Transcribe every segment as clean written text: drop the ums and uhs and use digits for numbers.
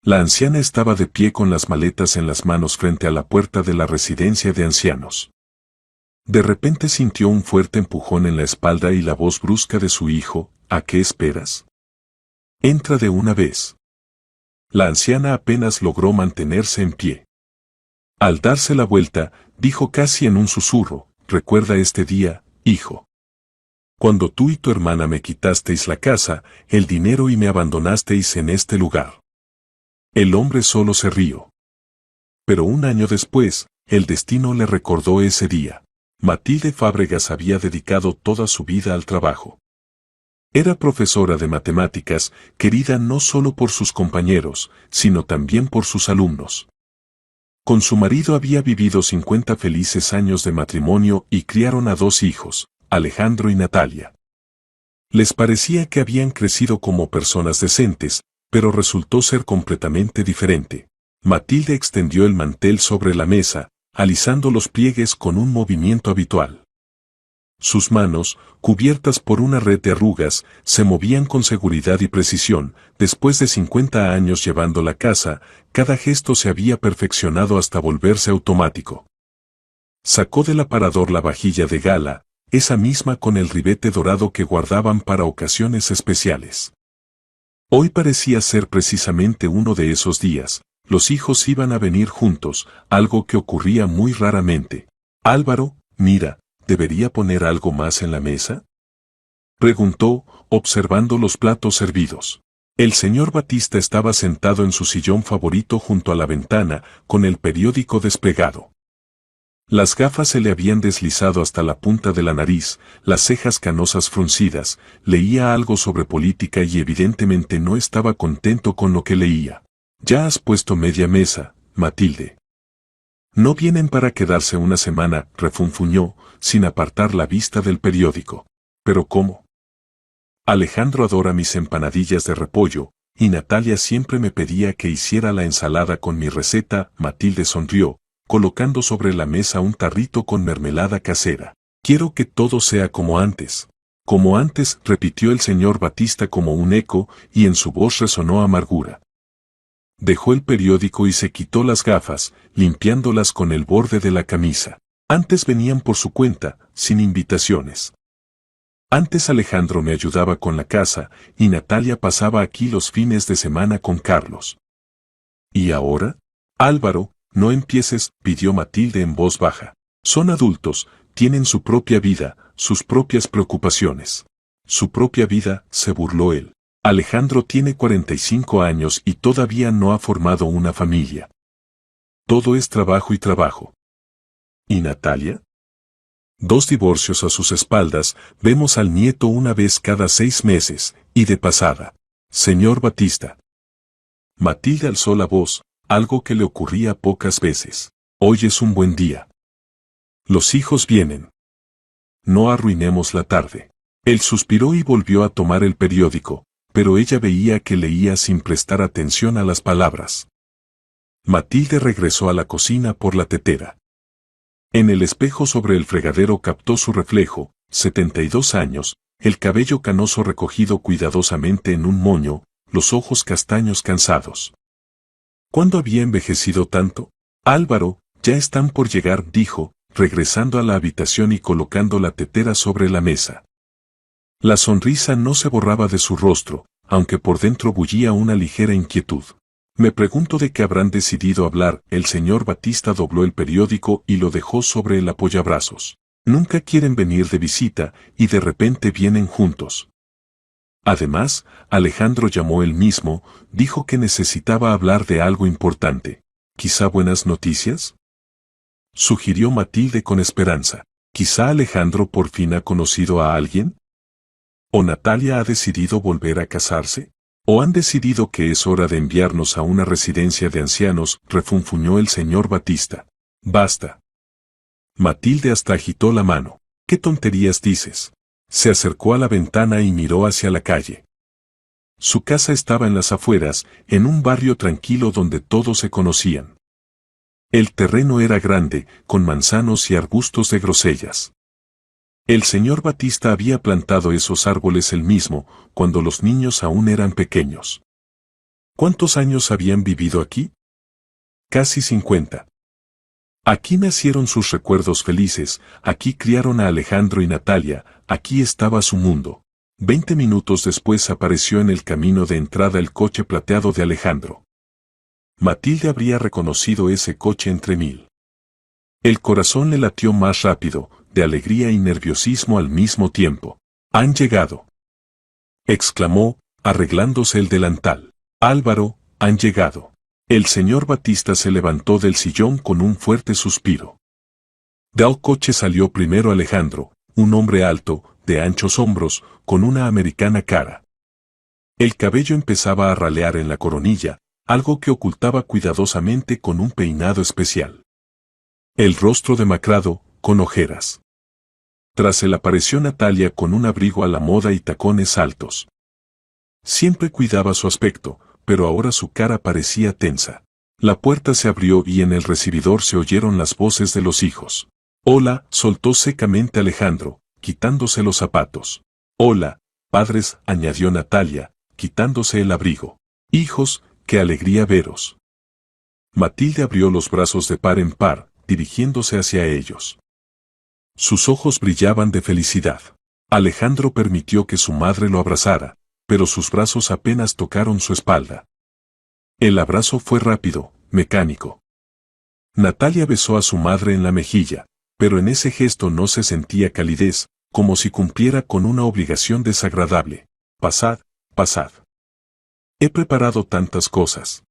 La anciana estaba de pie con las maletas en las manos frente a la puerta de la residencia de ancianos. De repente sintió un fuerte empujón en la espalda y la voz brusca de su hijo: ¿A qué esperas? Entra de una vez. La anciana apenas logró mantenerse en pie. Al darse la vuelta, dijo casi en un susurro: recuerda este día, hijo. Cuando tú y tu hermana me quitasteis la casa, el dinero y me abandonasteis en este lugar. El hombre solo se rió. Pero un año después, el destino le recordó ese día. Matilde Fábregas había dedicado toda su vida al trabajo. Era profesora de matemáticas, querida no solo por sus compañeros, sino también por sus alumnos. Con su marido había vivido 50 felices años de matrimonio y criaron a 2 hijos, Alejandro y Natalia. Les parecía que habían crecido como personas decentes, pero resultó ser completamente diferente. Matilde extendió el mantel sobre la mesa, alisando los pliegues con un movimiento habitual. Sus manos, cubiertas por una red de arrugas, se movían con seguridad y precisión. Después de 50 años llevando la casa, cada gesto se había perfeccionado hasta volverse automático. Sacó del aparador la vajilla de gala, esa misma con el ribete dorado que guardaban para ocasiones especiales. Hoy parecía ser precisamente uno de esos días. Los hijos iban a venir juntos, algo que ocurría muy raramente. Álvaro, mira, ¿debería poner algo más en la mesa?, preguntó, observando los platos servidos. El señor Batista estaba sentado en su sillón favorito junto a la ventana, con el periódico desplegado. Las gafas se le habían deslizado hasta la punta de la nariz, las cejas canosas fruncidas, leía algo sobre política y evidentemente no estaba contento con lo que leía. Ya has puesto media mesa, Matilde. No vienen para quedarse una semana, refunfuñó, sin apartar la vista del periódico. ¿Pero cómo? Alejandro adora mis empanadillas de repollo, y Natalia siempre me pedía que hiciera la ensalada con mi receta. Matilde sonrió, colocando sobre la mesa un tarrito con mermelada casera. Quiero que todo sea como antes. Como antes, repitió el señor Batista como un eco, y en su voz resonó amargura. Dejó el periódico y se quitó las gafas, limpiándolas con el borde de la camisa. Antes venían por su cuenta, sin invitaciones. Antes Alejandro me ayudaba con la casa, y Natalia pasaba aquí los fines de semana con Carlos. ¿Y ahora? Álvaro, no empieces, pidió Matilde en voz baja. Son adultos, tienen su propia vida, sus propias preocupaciones. Su propia vida, se burló él. Alejandro tiene 45 años y todavía no ha formado una familia. Todo es trabajo y trabajo. ¿Y Natalia? 2 divorcios a sus espaldas, vemos al nieto una vez cada 6 meses, y de pasada. Señor Batista. Matilde alzó la voz, algo que le ocurría pocas veces. Hoy es un buen día. Los hijos vienen. No arruinemos la tarde. Él suspiró y volvió a tomar el periódico, pero ella veía que leía sin prestar atención a las palabras. Matilde regresó a la cocina por la tetera. En el espejo sobre el fregadero captó su reflejo, 72 años, el cabello canoso recogido cuidadosamente en un moño, los ojos castaños cansados. ¿Cuándo había envejecido tanto? Álvaro, ya están por llegar, dijo, regresando a la habitación y colocando la tetera sobre la mesa. La sonrisa no se borraba de su rostro, aunque por dentro bullía una ligera inquietud. Me pregunto de qué habrán decidido hablar. El señor Batista dobló el periódico y lo dejó sobre el apoyabrazos. Nunca quieren venir de visita, y de repente vienen juntos. Además, Alejandro llamó él mismo, dijo que necesitaba hablar de algo importante. ¿Quizá buenas noticias?, sugirió Matilde con esperanza. ¿Quizá Alejandro por fin ha conocido a alguien? ¿O Natalia ha decidido volver a casarse? ¿O han decidido que es hora de enviarnos a una residencia de ancianos?, refunfuñó el señor Batista. Basta. Matilde hasta agitó la mano. ¿Qué tonterías dices? Se acercó a la ventana y miró hacia la calle. Su casa estaba en las afueras, en un barrio tranquilo donde todos se conocían. El terreno era grande, con manzanos y arbustos de grosellas. El señor Batista había plantado esos árboles él mismo, cuando los niños aún eran pequeños. ¿Cuántos años habían vivido aquí? Casi 50. Aquí nacieron sus recuerdos felices, aquí criaron a Alejandro y Natalia, aquí estaba su mundo. 20 minutos después apareció en el camino de entrada el coche plateado de Alejandro. Matilde habría reconocido ese coche entre mil. El corazón le latió más rápido, de alegría y nerviosismo al mismo tiempo. «Han llegado», exclamó, arreglándose el delantal. «Álvaro, han llegado». El señor Batista se levantó del sillón con un fuerte suspiro. Del coche salió primero Alejandro, un hombre alto, de anchos hombros, con una americana cara. El cabello empezaba a ralear en la coronilla, algo que ocultaba cuidadosamente con un peinado especial. El rostro demacrado, con ojeras. Tras él apareció Natalia con un abrigo a la moda y tacones altos. Siempre cuidaba su aspecto, pero ahora su cara parecía tensa. La puerta se abrió y en el recibidor se oyeron las voces de los hijos. «Hola», soltó secamente Alejandro, quitándose los zapatos. «Hola, padres», añadió Natalia, quitándose el abrigo. «Hijos, qué alegría veros». Matilde abrió los brazos de par en par, dirigiéndose hacia ellos. Sus ojos brillaban de felicidad. Alejandro permitió que su madre lo abrazara, pero sus brazos apenas tocaron su espalda. El abrazo fue rápido, mecánico. Natalia besó a su madre en la mejilla, pero en ese gesto no se sentía calidez, como si cumpliera con una obligación desagradable. «Pasad, pasad. He preparado tantas cosas».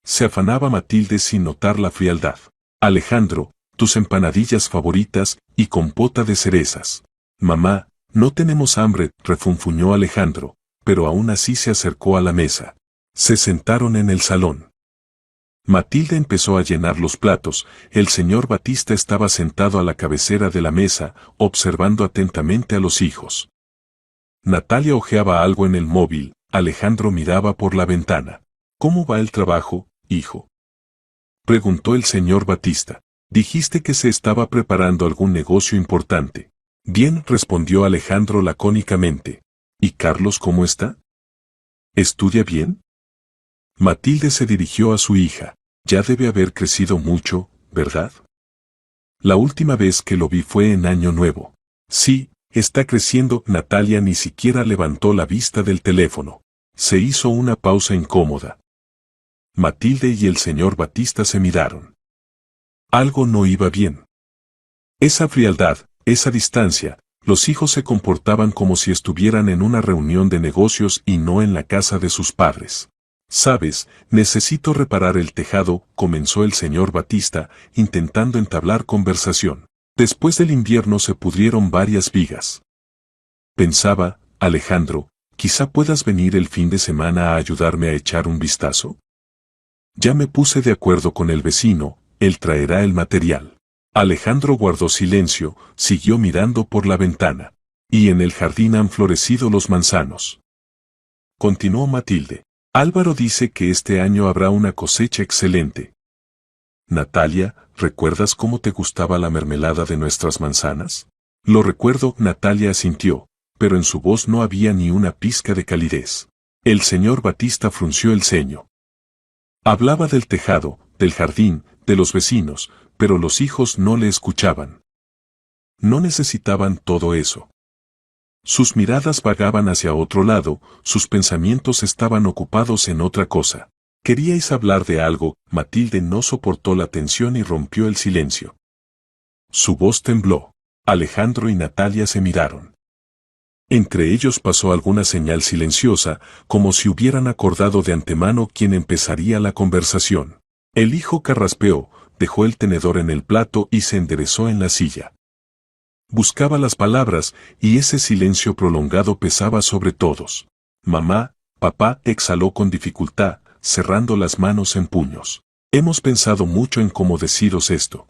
Se afanaba Matilde sin notar la frialdad. «Alejandro, tus empanadillas favoritas y compota de cerezas». «Mamá, no tenemos hambre», refunfuñó Alejandro, pero aún así se acercó a la mesa. Se sentaron en el salón. Matilde empezó a llenar los platos, el señor Batista estaba sentado a la cabecera de la mesa, observando atentamente a los hijos. Natalia hojeaba algo en el móvil, Alejandro miraba por la ventana. «¿Cómo va el trabajo, hijo?», preguntó el señor Batista. «Dijiste que se estaba preparando algún negocio importante». «Bien», respondió Alejandro lacónicamente. «¿Y Carlos cómo está? ¿Estudia bien?». Matilde se dirigió a su hija. «Ya debe haber crecido mucho, ¿verdad? La última vez que lo vi fue en Año Nuevo». «Sí, está creciendo». Natalia ni siquiera levantó la vista del teléfono. Se hizo una pausa incómoda. Matilde y el señor Batista se miraron. Algo no iba bien. Esa frialdad, esa distancia, los hijos se comportaban como si estuvieran en una reunión de negocios y no en la casa de sus padres. «Sabes, necesito reparar el tejado», comenzó el señor Batista, intentando entablar conversación. «Después del invierno se pudrieron varias vigas. Pensaba, Alejandro, quizá puedas venir el fin de semana a ayudarme a echar un vistazo». «Ya me puse de acuerdo con el vecino, él traerá el material». Alejandro guardó silencio, siguió mirando por la ventana. «Y en el jardín han florecido los manzanos», continuó Matilde. «Álvaro dice que este año habrá una cosecha excelente». «Natalia, ¿recuerdas cómo te gustaba la mermelada de nuestras manzanas?». «Lo recuerdo», Natalia asintió, pero en su voz no había ni una pizca de calidez. El señor Batista frunció el ceño. Hablaba del tejado, del jardín, de los vecinos, pero los hijos no le escuchaban. No necesitaban todo eso. Sus miradas vagaban hacia otro lado, sus pensamientos estaban ocupados en otra cosa. «¿Queríais hablar de algo?». Matilde no soportó la tensión y rompió el silencio. Su voz tembló. Alejandro y Natalia se miraron. Entre ellos pasó alguna señal silenciosa, como si hubieran acordado de antemano quién empezaría la conversación. El hijo carraspeó, dejó el tenedor en el plato y se enderezó en la silla. Buscaba las palabras, y ese silencio prolongado pesaba sobre todos. «Mamá, papá», exhaló con dificultad, cerrando las manos en puños. «Hemos pensado mucho en cómo deciros esto.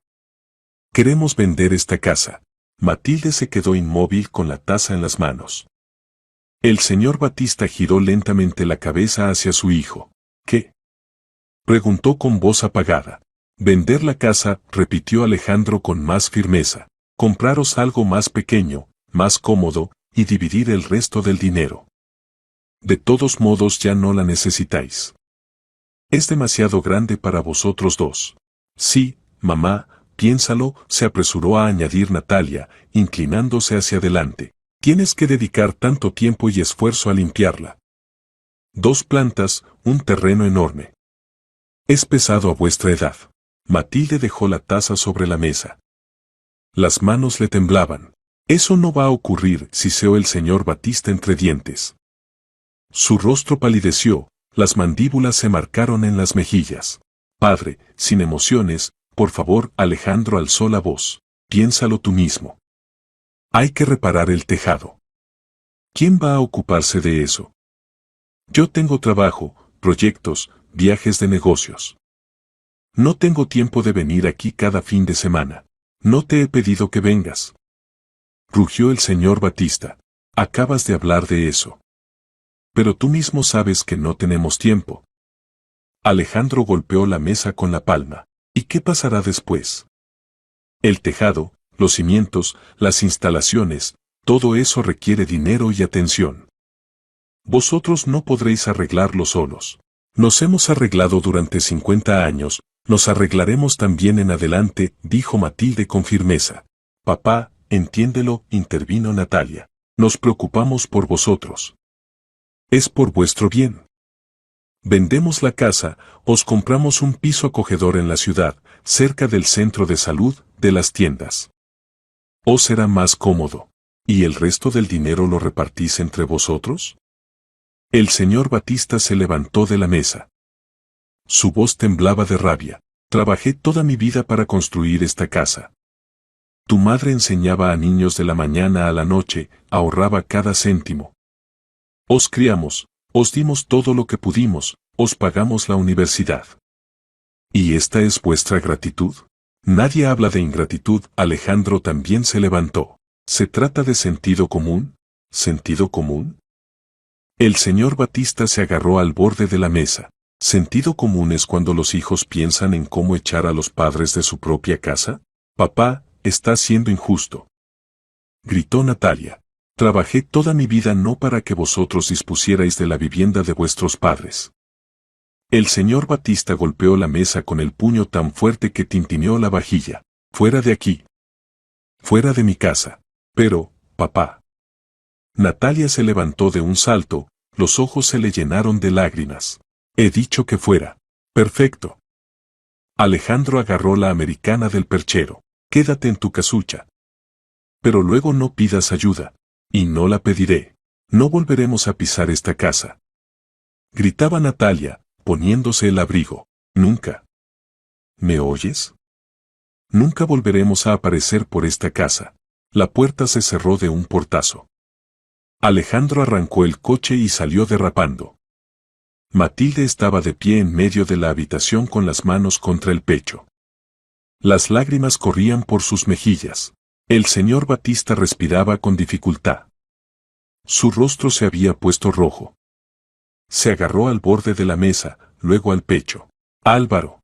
Queremos vender esta casa». Matilde se quedó inmóvil con la taza en las manos. El señor Batista giró lentamente la cabeza hacia su hijo. «¿Qué?», preguntó con voz apagada. «Vender la casa», repitió Alejandro con más firmeza. «Compraros algo más pequeño, más cómodo, y dividir el resto del dinero. De todos modos ya no la necesitáis». Es demasiado grande para vosotros dos. Sí, mamá, piénsalo, se apresuró a añadir Natalia, inclinándose hacia adelante. Tienes que dedicar tanto tiempo y esfuerzo a limpiarla. 2 plantas, un terreno enorme. Es pesado a vuestra edad. Matilde dejó la taza sobre la mesa. Las manos le temblaban. Eso no va a ocurrir, siseó el señor Batista entre dientes. Su rostro palideció, las mandíbulas se marcaron en las mejillas. Padre, sin emociones, por favor, Alejandro alzó la voz. Piénsalo tú mismo. Hay que reparar el tejado. ¿Quién va a ocuparse de eso? Yo tengo trabajo, proyectos, viajes de negocios. No tengo tiempo de venir aquí cada fin de semana. No te he pedido que vengas. Rugió el señor Batista. Acabas de hablar de eso. Pero tú mismo sabes que no tenemos tiempo. Alejandro golpeó la mesa con la palma. ¿Y qué pasará después? El tejado, los cimientos, las instalaciones, todo eso requiere dinero y atención. Vosotros no podréis arreglarlo solos. Nos hemos arreglado durante 50 años, nos arreglaremos también en adelante, dijo Matilde con firmeza. Papá, entiéndelo, intervino Natalia. Nos preocupamos por vosotros. Es por vuestro bien. Vendemos la casa, os compramos un piso acogedor en la ciudad, cerca del centro de salud, de las tiendas. Os será más cómodo. ¿Y el resto del dinero lo repartís entre vosotros? El señor Batista se levantó de la mesa. Su voz temblaba de rabia. Trabajé toda mi vida para construir esta casa. Tu madre enseñaba a niños de la mañana a la noche, ahorraba cada céntimo. Os criamos, os dimos todo lo que pudimos, os pagamos la universidad. ¿Y esta es vuestra gratitud? Nadie habla de ingratitud. Alejandro también se levantó. ¿Se trata de sentido común? ¿Sentido común? El señor Batista se agarró al borde de la mesa. ¿Sentido común es cuando los hijos piensan en cómo echar a los padres de su propia casa? Papá, estás siendo injusto. Gritó Natalia. Trabajé toda mi vida no para que vosotros dispusierais de la vivienda de vuestros padres. El señor Batista golpeó la mesa con el puño tan fuerte que tintineó la vajilla. Fuera de aquí. Fuera de mi casa. Pero, papá. Natalia se levantó de un salto, los ojos se le llenaron de lágrimas. He dicho que fuera. Perfecto. Alejandro agarró la americana del perchero. Quédate en tu casucha. Pero luego no pidas ayuda. Y no la pediré. No volveremos a pisar esta casa. Gritaba Natalia, poniéndose el abrigo. Nunca. ¿Me oyes? Nunca volveremos a aparecer por esta casa. La puerta se cerró de un portazo. Alejandro arrancó el coche y salió derrapando. Matilde estaba de pie en medio de la habitación con las manos contra el pecho. Las lágrimas corrían por sus mejillas. El señor Batista respiraba con dificultad. Su rostro se había puesto rojo. Se agarró al borde de la mesa, luego al pecho. Álvaro.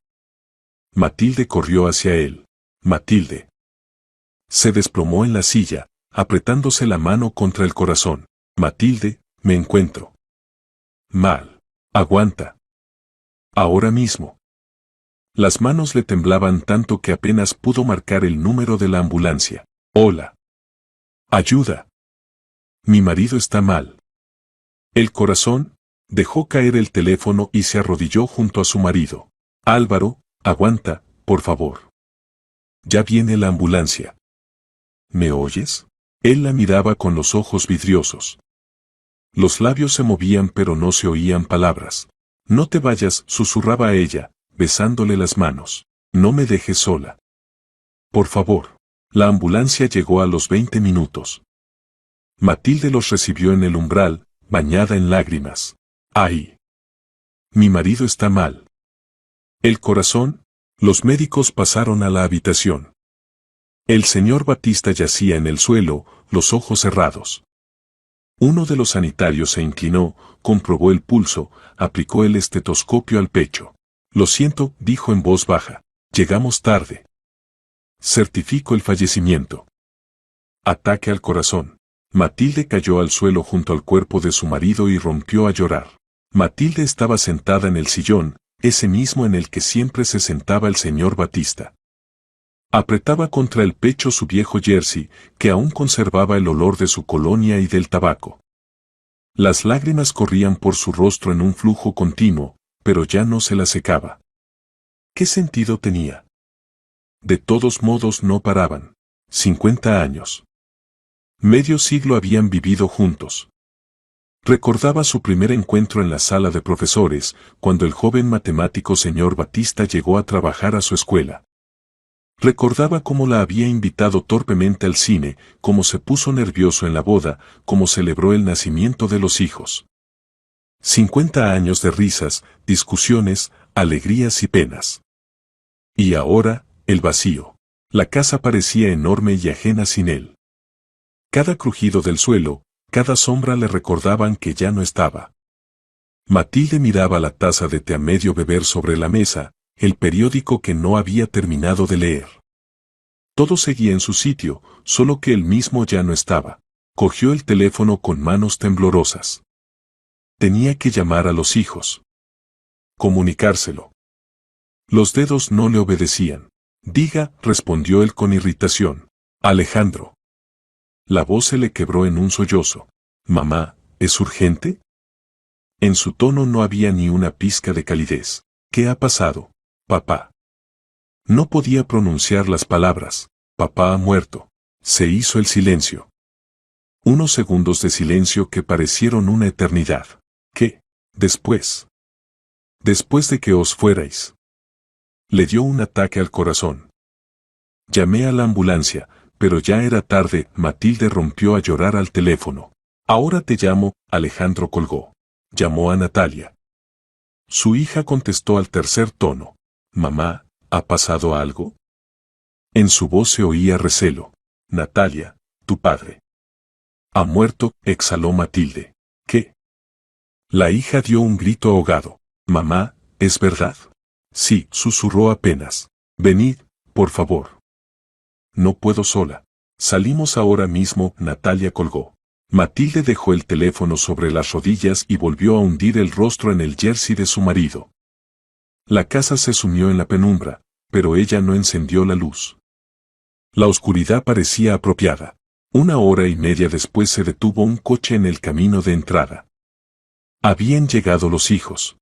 Matilde corrió hacia él. Matilde. Se desplomó en la silla, apretándose la mano contra el corazón. Matilde, me encuentro mal. Aguanta. Ahora mismo. Las manos le temblaban tanto que apenas pudo marcar el número de la ambulancia. Hola. Ayuda. Mi marido está mal. El corazón, dejó caer el teléfono y se arrodilló junto a su marido. Álvaro, aguanta, por favor. Ya viene la ambulancia. ¿Me oyes? Él la miraba con los ojos vidriosos. Los labios se movían pero no se oían palabras. No te vayas, susurraba ella, besándole las manos. No me dejes sola. Por favor. La ambulancia llegó a los 20 minutos. Matilde los recibió en el umbral, bañada en lágrimas. ¡Ay! Mi marido está mal. El corazón. Los médicos pasaron a la habitación. El señor Batista yacía en el suelo, los ojos cerrados. Uno de los sanitarios se inclinó, comprobó el pulso, aplicó el estetoscopio al pecho. Lo siento, dijo en voz baja. Llegamos tarde. Certifico el fallecimiento. Ataque al corazón. Matilde cayó al suelo junto al cuerpo de su marido y rompió a llorar. Matilde estaba sentada en el sillón, ese mismo en el que siempre se sentaba el señor Batista. Apretaba contra el pecho su viejo jersey, que aún conservaba el olor de su colonia y del tabaco. Las lágrimas corrían por su rostro en un flujo continuo, pero ya no se la secaba. ¿Qué sentido tenía? De todos modos no paraban. 50 años. Medio siglo habían vivido juntos. Recordaba su primer encuentro en la sala de profesores, cuando el joven matemático señor Batista llegó a trabajar a su escuela. Recordaba cómo la había invitado torpemente al cine, cómo se puso nervioso en la boda, cómo celebró el nacimiento de los hijos. 50 años de risas, discusiones, alegrías y penas. Y ahora, el vacío. La casa parecía enorme y ajena sin él. Cada crujido del suelo, cada sombra le recordaban que ya no estaba. Matilde miraba la taza de té a medio beber sobre la mesa, el periódico que no había terminado de leer. Todo seguía en su sitio, solo que él mismo ya no estaba. Cogió el teléfono con manos temblorosas. Tenía que llamar a los hijos. Comunicárselo. Los dedos no le obedecían. Diga, respondió él con irritación. Alejandro. La voz se le quebró en un sollozo. Mamá, ¿es urgente? En su tono no había ni una pizca de calidez. ¿Qué ha pasado, papá? No podía pronunciar las palabras. Papá ha muerto. Se hizo el silencio. Unos segundos de silencio que parecieron una eternidad. ¿Qué? Después. Después de que os fuerais. Le dio un ataque al corazón. Llamé a la ambulancia, pero ya era tarde. Matilde rompió a llorar al teléfono. Ahora te llamo. Alejandro colgó. Llamó a Natalia. Su hija contestó al tercer tono. Mamá, ¿ha pasado algo? En su voz se oía recelo. Natalia, tu padre. Ha muerto, exhaló Matilde. ¿Qué? La hija dio un grito ahogado. Mamá, ¿es verdad? Sí, susurró apenas. Venid, por favor. No puedo sola. Salimos ahora mismo. Natalia colgó. Matilde dejó el teléfono sobre las rodillas y volvió a hundir el rostro en el jersey de su marido. La casa se sumió en la penumbra, pero ella no encendió la luz. La oscuridad parecía apropiada. 1 hora y media después se detuvo un coche en el camino de entrada. Habían llegado los hijos.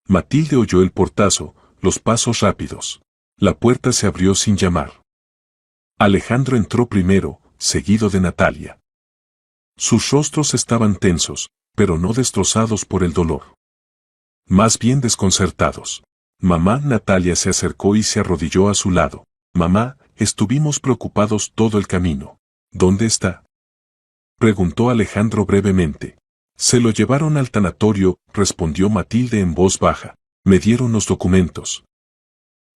Matilde oyó el portazo, los pasos rápidos. La puerta se abrió sin llamar. Alejandro entró primero, seguido de Natalia. Sus rostros estaban tensos, pero no destrozados por el dolor. Más bien desconcertados. Mamá. Natalia se acercó y se arrodilló a su lado. Mamá, estuvimos preocupados todo el camino. ¿Dónde está? Preguntó Alejandro brevemente. Se lo llevaron al tanatorio, respondió Matilde en voz baja. Me dieron los documentos.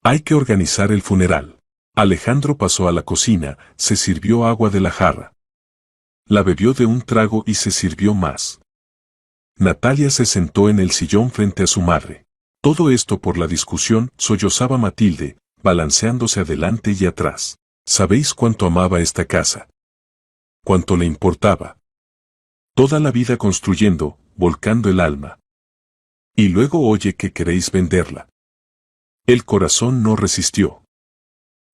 Hay que organizar el funeral. Alejandro pasó a la cocina, se sirvió agua de la jarra. La bebió de un trago y se sirvió más. Natalia se sentó en el sillón frente a su madre. Todo esto por la discusión, sollozaba Matilde, balanceándose adelante y atrás. ¿Sabéis cuánto amaba esta casa? ¿Cuánto le importaba? Toda la vida construyendo, volcando el alma. Y luego oye que queréis venderla. El corazón no resistió.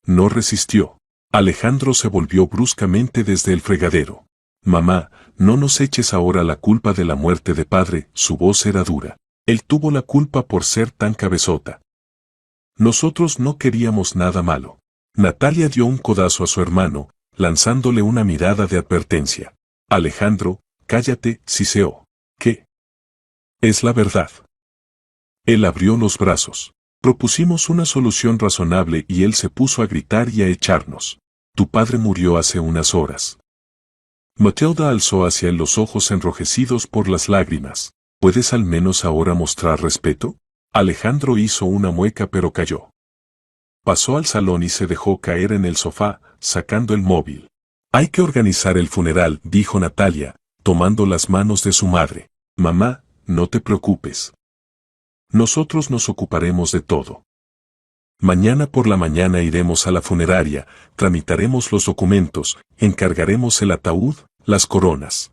No resistió. Alejandro se volvió bruscamente desde el fregadero. Mamá, no nos eches ahora la culpa de la muerte de padre. Su voz era dura. Él tuvo la culpa por ser tan cabezota. Nosotros no queríamos nada malo. Natalia dio un codazo a su hermano, lanzándole una mirada de advertencia. Alejandro, cállate, siseó. ¿Qué? Es la verdad. Él abrió los brazos. Propusimos una solución razonable y él se puso a gritar y a echarnos. Tu padre murió hace unas horas. Matilda alzó hacia él los ojos enrojecidos por las lágrimas. ¿Puedes al menos ahora mostrar respeto? Alejandro hizo una mueca pero calló. Pasó al salón y se dejó caer en el sofá, sacando el móvil. Hay que organizar el funeral, dijo Natalia, tomando las manos de su madre. Mamá, no te preocupes. Nosotros nos ocuparemos de todo. Mañana por la mañana iremos a la funeraria, tramitaremos los documentos, encargaremos el ataúd, las coronas.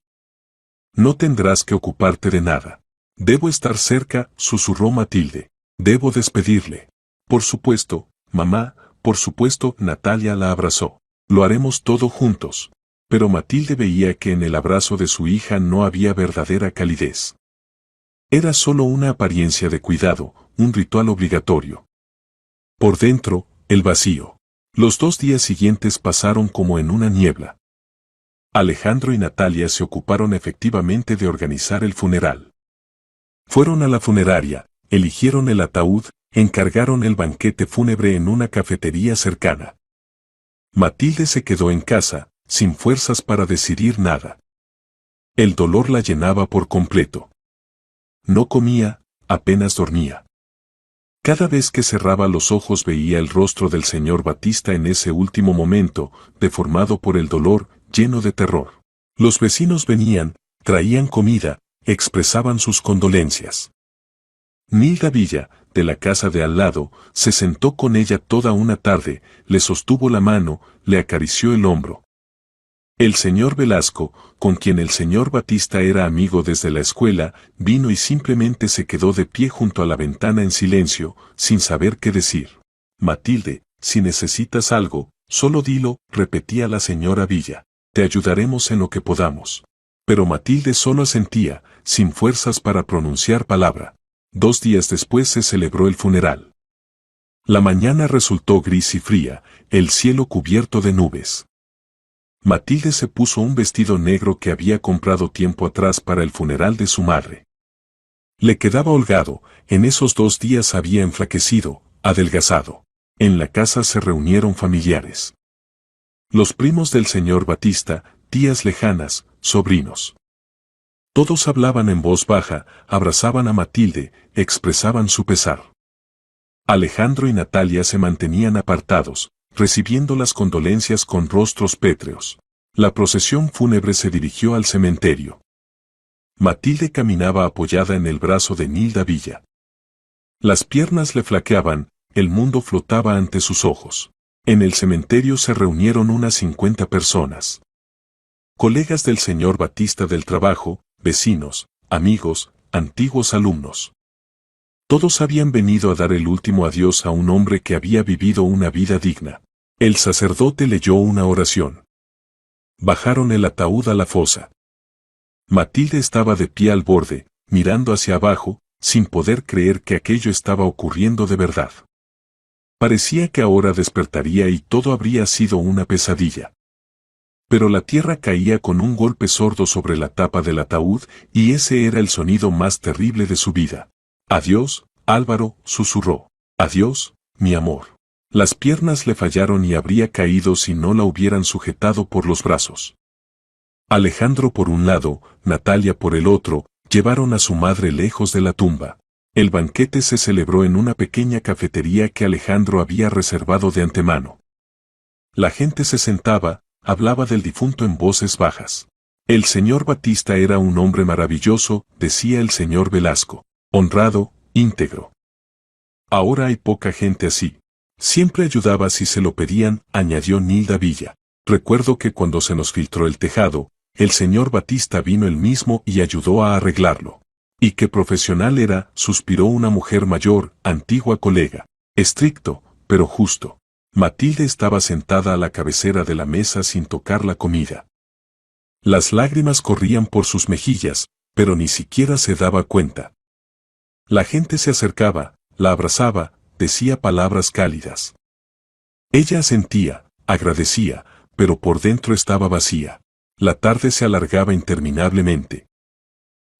No tendrás que ocuparte de nada. Debo estar cerca, susurró Matilde. Debo despedirle. Por supuesto, mamá, por supuesto. Natalia la abrazó. Lo haremos todo juntos. Pero Matilde veía que en el abrazo de su hija no había verdadera calidez. Era solo una apariencia de cuidado, un ritual obligatorio. Por dentro, el vacío. Los 2 días siguientes pasaron como en una niebla. Alejandro y Natalia se ocuparon efectivamente de organizar el funeral. Fueron a la funeraria, eligieron el ataúd, encargaron el banquete fúnebre en una cafetería cercana. Matilde se quedó en casa, sin fuerzas para decidir nada. El dolor la llenaba por completo. No comía, apenas dormía. Cada vez que cerraba los ojos veía el rostro del señor Batista en ese último momento, deformado por el dolor, lleno de terror. Los vecinos venían, traían comida, expresaban sus condolencias. Nilda Villa, de la casa de al lado, se sentó con ella toda una tarde, le sostuvo la mano, le acarició el hombro. El señor Velasco, con quien el señor Batista era amigo desde la escuela, vino y simplemente se quedó de pie junto a la ventana en silencio, sin saber qué decir. Matilde, si necesitas algo, solo dilo, repetía la señora Villa. Te ayudaremos en lo que podamos. Pero Matilde solo asentía, sin fuerzas para pronunciar palabra. 2 días después se celebró el funeral. La mañana resultó gris y fría, el cielo cubierto de nubes. Matilde se puso un vestido negro que había comprado tiempo atrás para el funeral de su madre. Le quedaba holgado, en esos 2 días había enflaquecido, adelgazado. En la casa se reunieron familiares. Los primos del señor Batista, tías lejanas, sobrinos. Todos hablaban en voz baja, abrazaban a Matilde, expresaban su pesar. Alejandro y Natalia se mantenían apartados, recibiendo las condolencias con rostros pétreos. La procesión fúnebre se dirigió al cementerio. Matilde caminaba apoyada en el brazo de Nilda Villa. Las piernas le flaqueaban, el mundo flotaba ante sus ojos. En el cementerio se reunieron unas 50 personas. Colegas del señor Batista del trabajo, vecinos, amigos, antiguos alumnos. Todos habían venido a dar el último adiós a un hombre que había vivido una vida digna. El sacerdote leyó una oración. Bajaron el ataúd a la fosa. Matilde estaba de pie al borde, mirando hacia abajo, sin poder creer que aquello estaba ocurriendo de verdad. Parecía que ahora despertaría y todo habría sido una pesadilla. Pero la tierra caía con un golpe sordo sobre la tapa del ataúd, y ese era el sonido más terrible de su vida. Adiós, Álvaro, susurró. Adiós, mi amor. Las piernas le fallaron y habría caído si no la hubieran sujetado por los brazos. Alejandro por un lado, Natalia por el otro, llevaron a su madre lejos de la tumba. El banquete se celebró en una pequeña cafetería que Alejandro había reservado de antemano. La gente se sentaba, hablaba del difunto en voces bajas. El señor Batista era un hombre maravilloso, decía el señor Velasco. Honrado, íntegro. Ahora hay poca gente así. Siempre ayudaba si se lo pedían, añadió Nilda Villa. Recuerdo que cuando se nos filtró el tejado, el señor Batista vino él mismo y ayudó a arreglarlo. Y qué profesional era, suspiró una mujer mayor, antigua colega. Estricto, pero justo. Matilde estaba sentada a la cabecera de la mesa sin tocar la comida. Las lágrimas corrían por sus mejillas, pero ni siquiera se daba cuenta. La gente se acercaba, la abrazaba, decía palabras cálidas. Ella asentía, agradecía, pero por dentro estaba vacía. La tarde se alargaba interminablemente.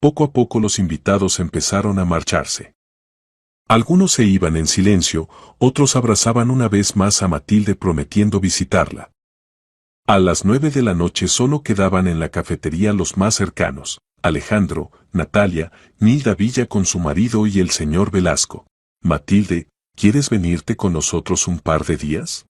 Poco a poco los invitados empezaron a marcharse. Algunos se iban en silencio, otros abrazaban una vez más a Matilde prometiendo visitarla. A las 9 de la noche solo quedaban en la cafetería los más cercanos. Alejandro, Natalia, Nilda Villa con su marido y el señor Velasco. Matilde, ¿quieres venirte con nosotros un par de días?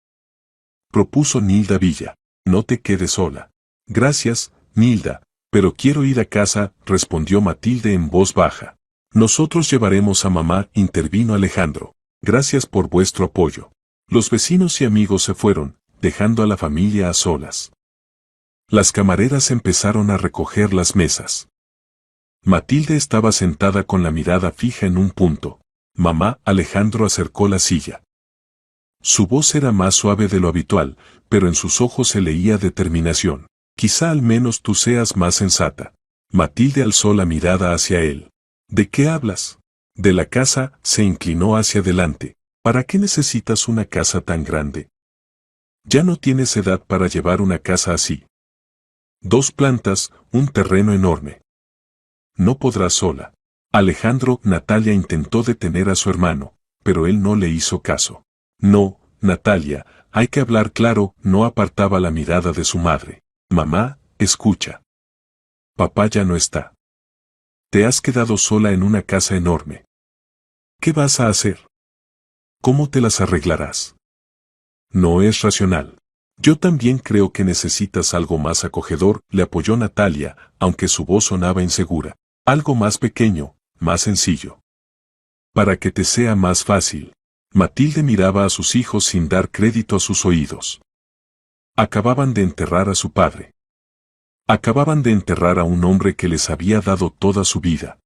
Propuso Nilda Villa. No te quedes sola. Gracias, Nilda, pero quiero ir a casa, respondió Matilde en voz baja. Nosotros llevaremos a mamá, intervino Alejandro. Gracias por vuestro apoyo. Los vecinos y amigos se fueron, dejando a la familia a solas. Las camareras empezaron a recoger las mesas. Matilde estaba sentada con la mirada fija en un punto. Mamá. Alejandro acercó la silla. Su voz era más suave de lo habitual, pero en sus ojos se leía determinación. Quizá al menos tú seas más sensata. Matilde alzó la mirada hacia él. ¿De qué hablas? De la casa. Se inclinó hacia adelante. ¿Para qué necesitas una casa tan grande? Ya no tienes edad para llevar una casa así. 2 plantas, un terreno enorme. No podrás sola. Alejandro. Natalia intentó detener a su hermano, pero él no le hizo caso. No, Natalia, hay que hablar claro. No apartaba la mirada de su madre. Mamá, escucha. Papá ya no está. Te has quedado sola en una casa enorme. ¿Qué vas a hacer? ¿Cómo te las arreglarás? No es racional. Yo también creo que necesitas algo más acogedor, le apoyó Natalia, aunque su voz sonaba insegura. Algo más pequeño, más sencillo. Para que te sea más fácil. Matilde miraba a sus hijos sin dar crédito a sus oídos. Acababan de enterrar a su padre. Acababan de enterrar a un hombre que les había dado toda su vida.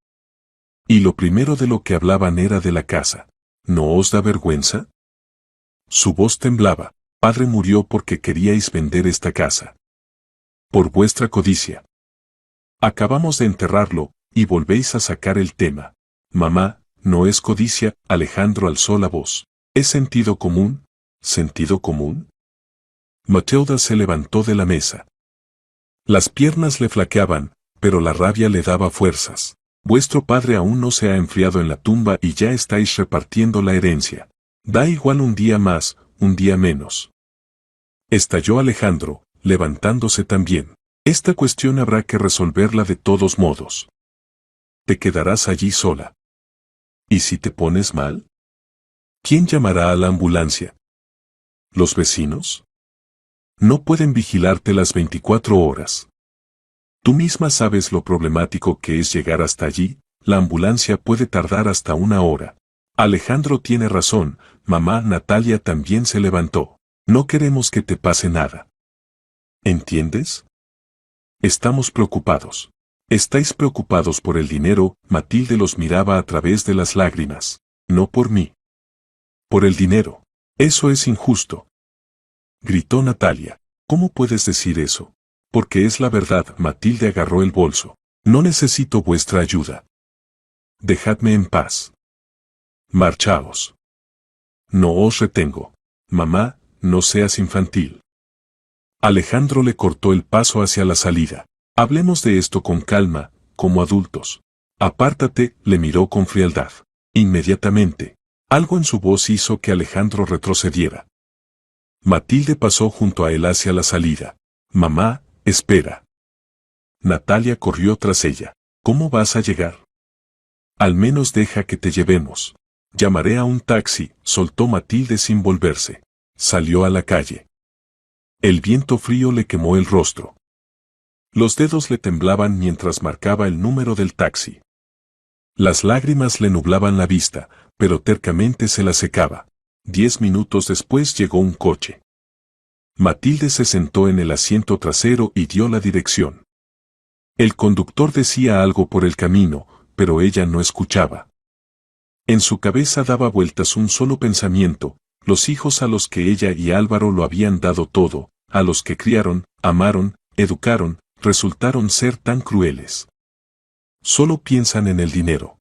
Y lo primero de lo que hablaban era de la casa. ¿No os da vergüenza? Su voz temblaba. Padre murió porque queríais vender esta casa. Por vuestra codicia. Acabamos de enterrarlo, y volvéis a sacar el tema. Mamá, no es codicia. Alejandro alzó la voz. ¿Es sentido común? ¿Sentido común? Matilda se levantó de la mesa. Las piernas le flaqueaban, pero la rabia le daba fuerzas. Vuestro padre aún no se ha enfriado en la tumba y ya estáis repartiendo la herencia. Da igual un día más, un día menos. Estalló Alejandro, levantándose también. Esta cuestión habrá que resolverla de todos modos. Te quedarás allí sola. ¿Y si te pones mal? ¿Quién llamará a la ambulancia? ¿Los vecinos? No pueden vigilarte las 24 horas. Tú misma sabes lo problemático que es llegar hasta allí. La ambulancia puede tardar hasta 1 hora. Alejandro tiene razón. Mamá. Natalia también se levantó. No queremos que te pase nada. ¿Entiendes? Estamos preocupados. Estáis preocupados por el dinero. Matilde los miraba a través de las lágrimas. No por mí. Por el dinero. Eso es injusto. Gritó Natalia. ¿Cómo puedes decir eso? Porque es la verdad. Matilde agarró el bolso. No necesito vuestra ayuda. Dejadme en paz. Marchaos. No os retengo. Mamá, no seas infantil. Alejandro le cortó el paso hacia la salida. Hablemos de esto con calma, como adultos. Apártate, le miró con frialdad. Inmediatamente. Algo en su voz hizo que Alejandro retrocediera. Matilde pasó junto a él hacia la salida. Mamá, espera. Natalia corrió tras ella. ¿Cómo vas a llegar? Al menos deja que te llevemos. Llamaré a un taxi, soltó Matilde sin volverse. Salió a la calle. El viento frío le quemó el rostro. Los dedos le temblaban mientras marcaba el número del taxi. Las lágrimas le nublaban la vista, pero tercamente se la secaba. 10 minutos después llegó un coche. Matilde se sentó en el asiento trasero y dio la dirección. El conductor decía algo por el camino, pero ella no escuchaba. En su cabeza daba vueltas un solo pensamiento: los hijos a los que ella y Álvaro lo habían dado todo, a los que criaron, amaron, educaron, resultaron ser tan crueles. Solo piensan en el dinero.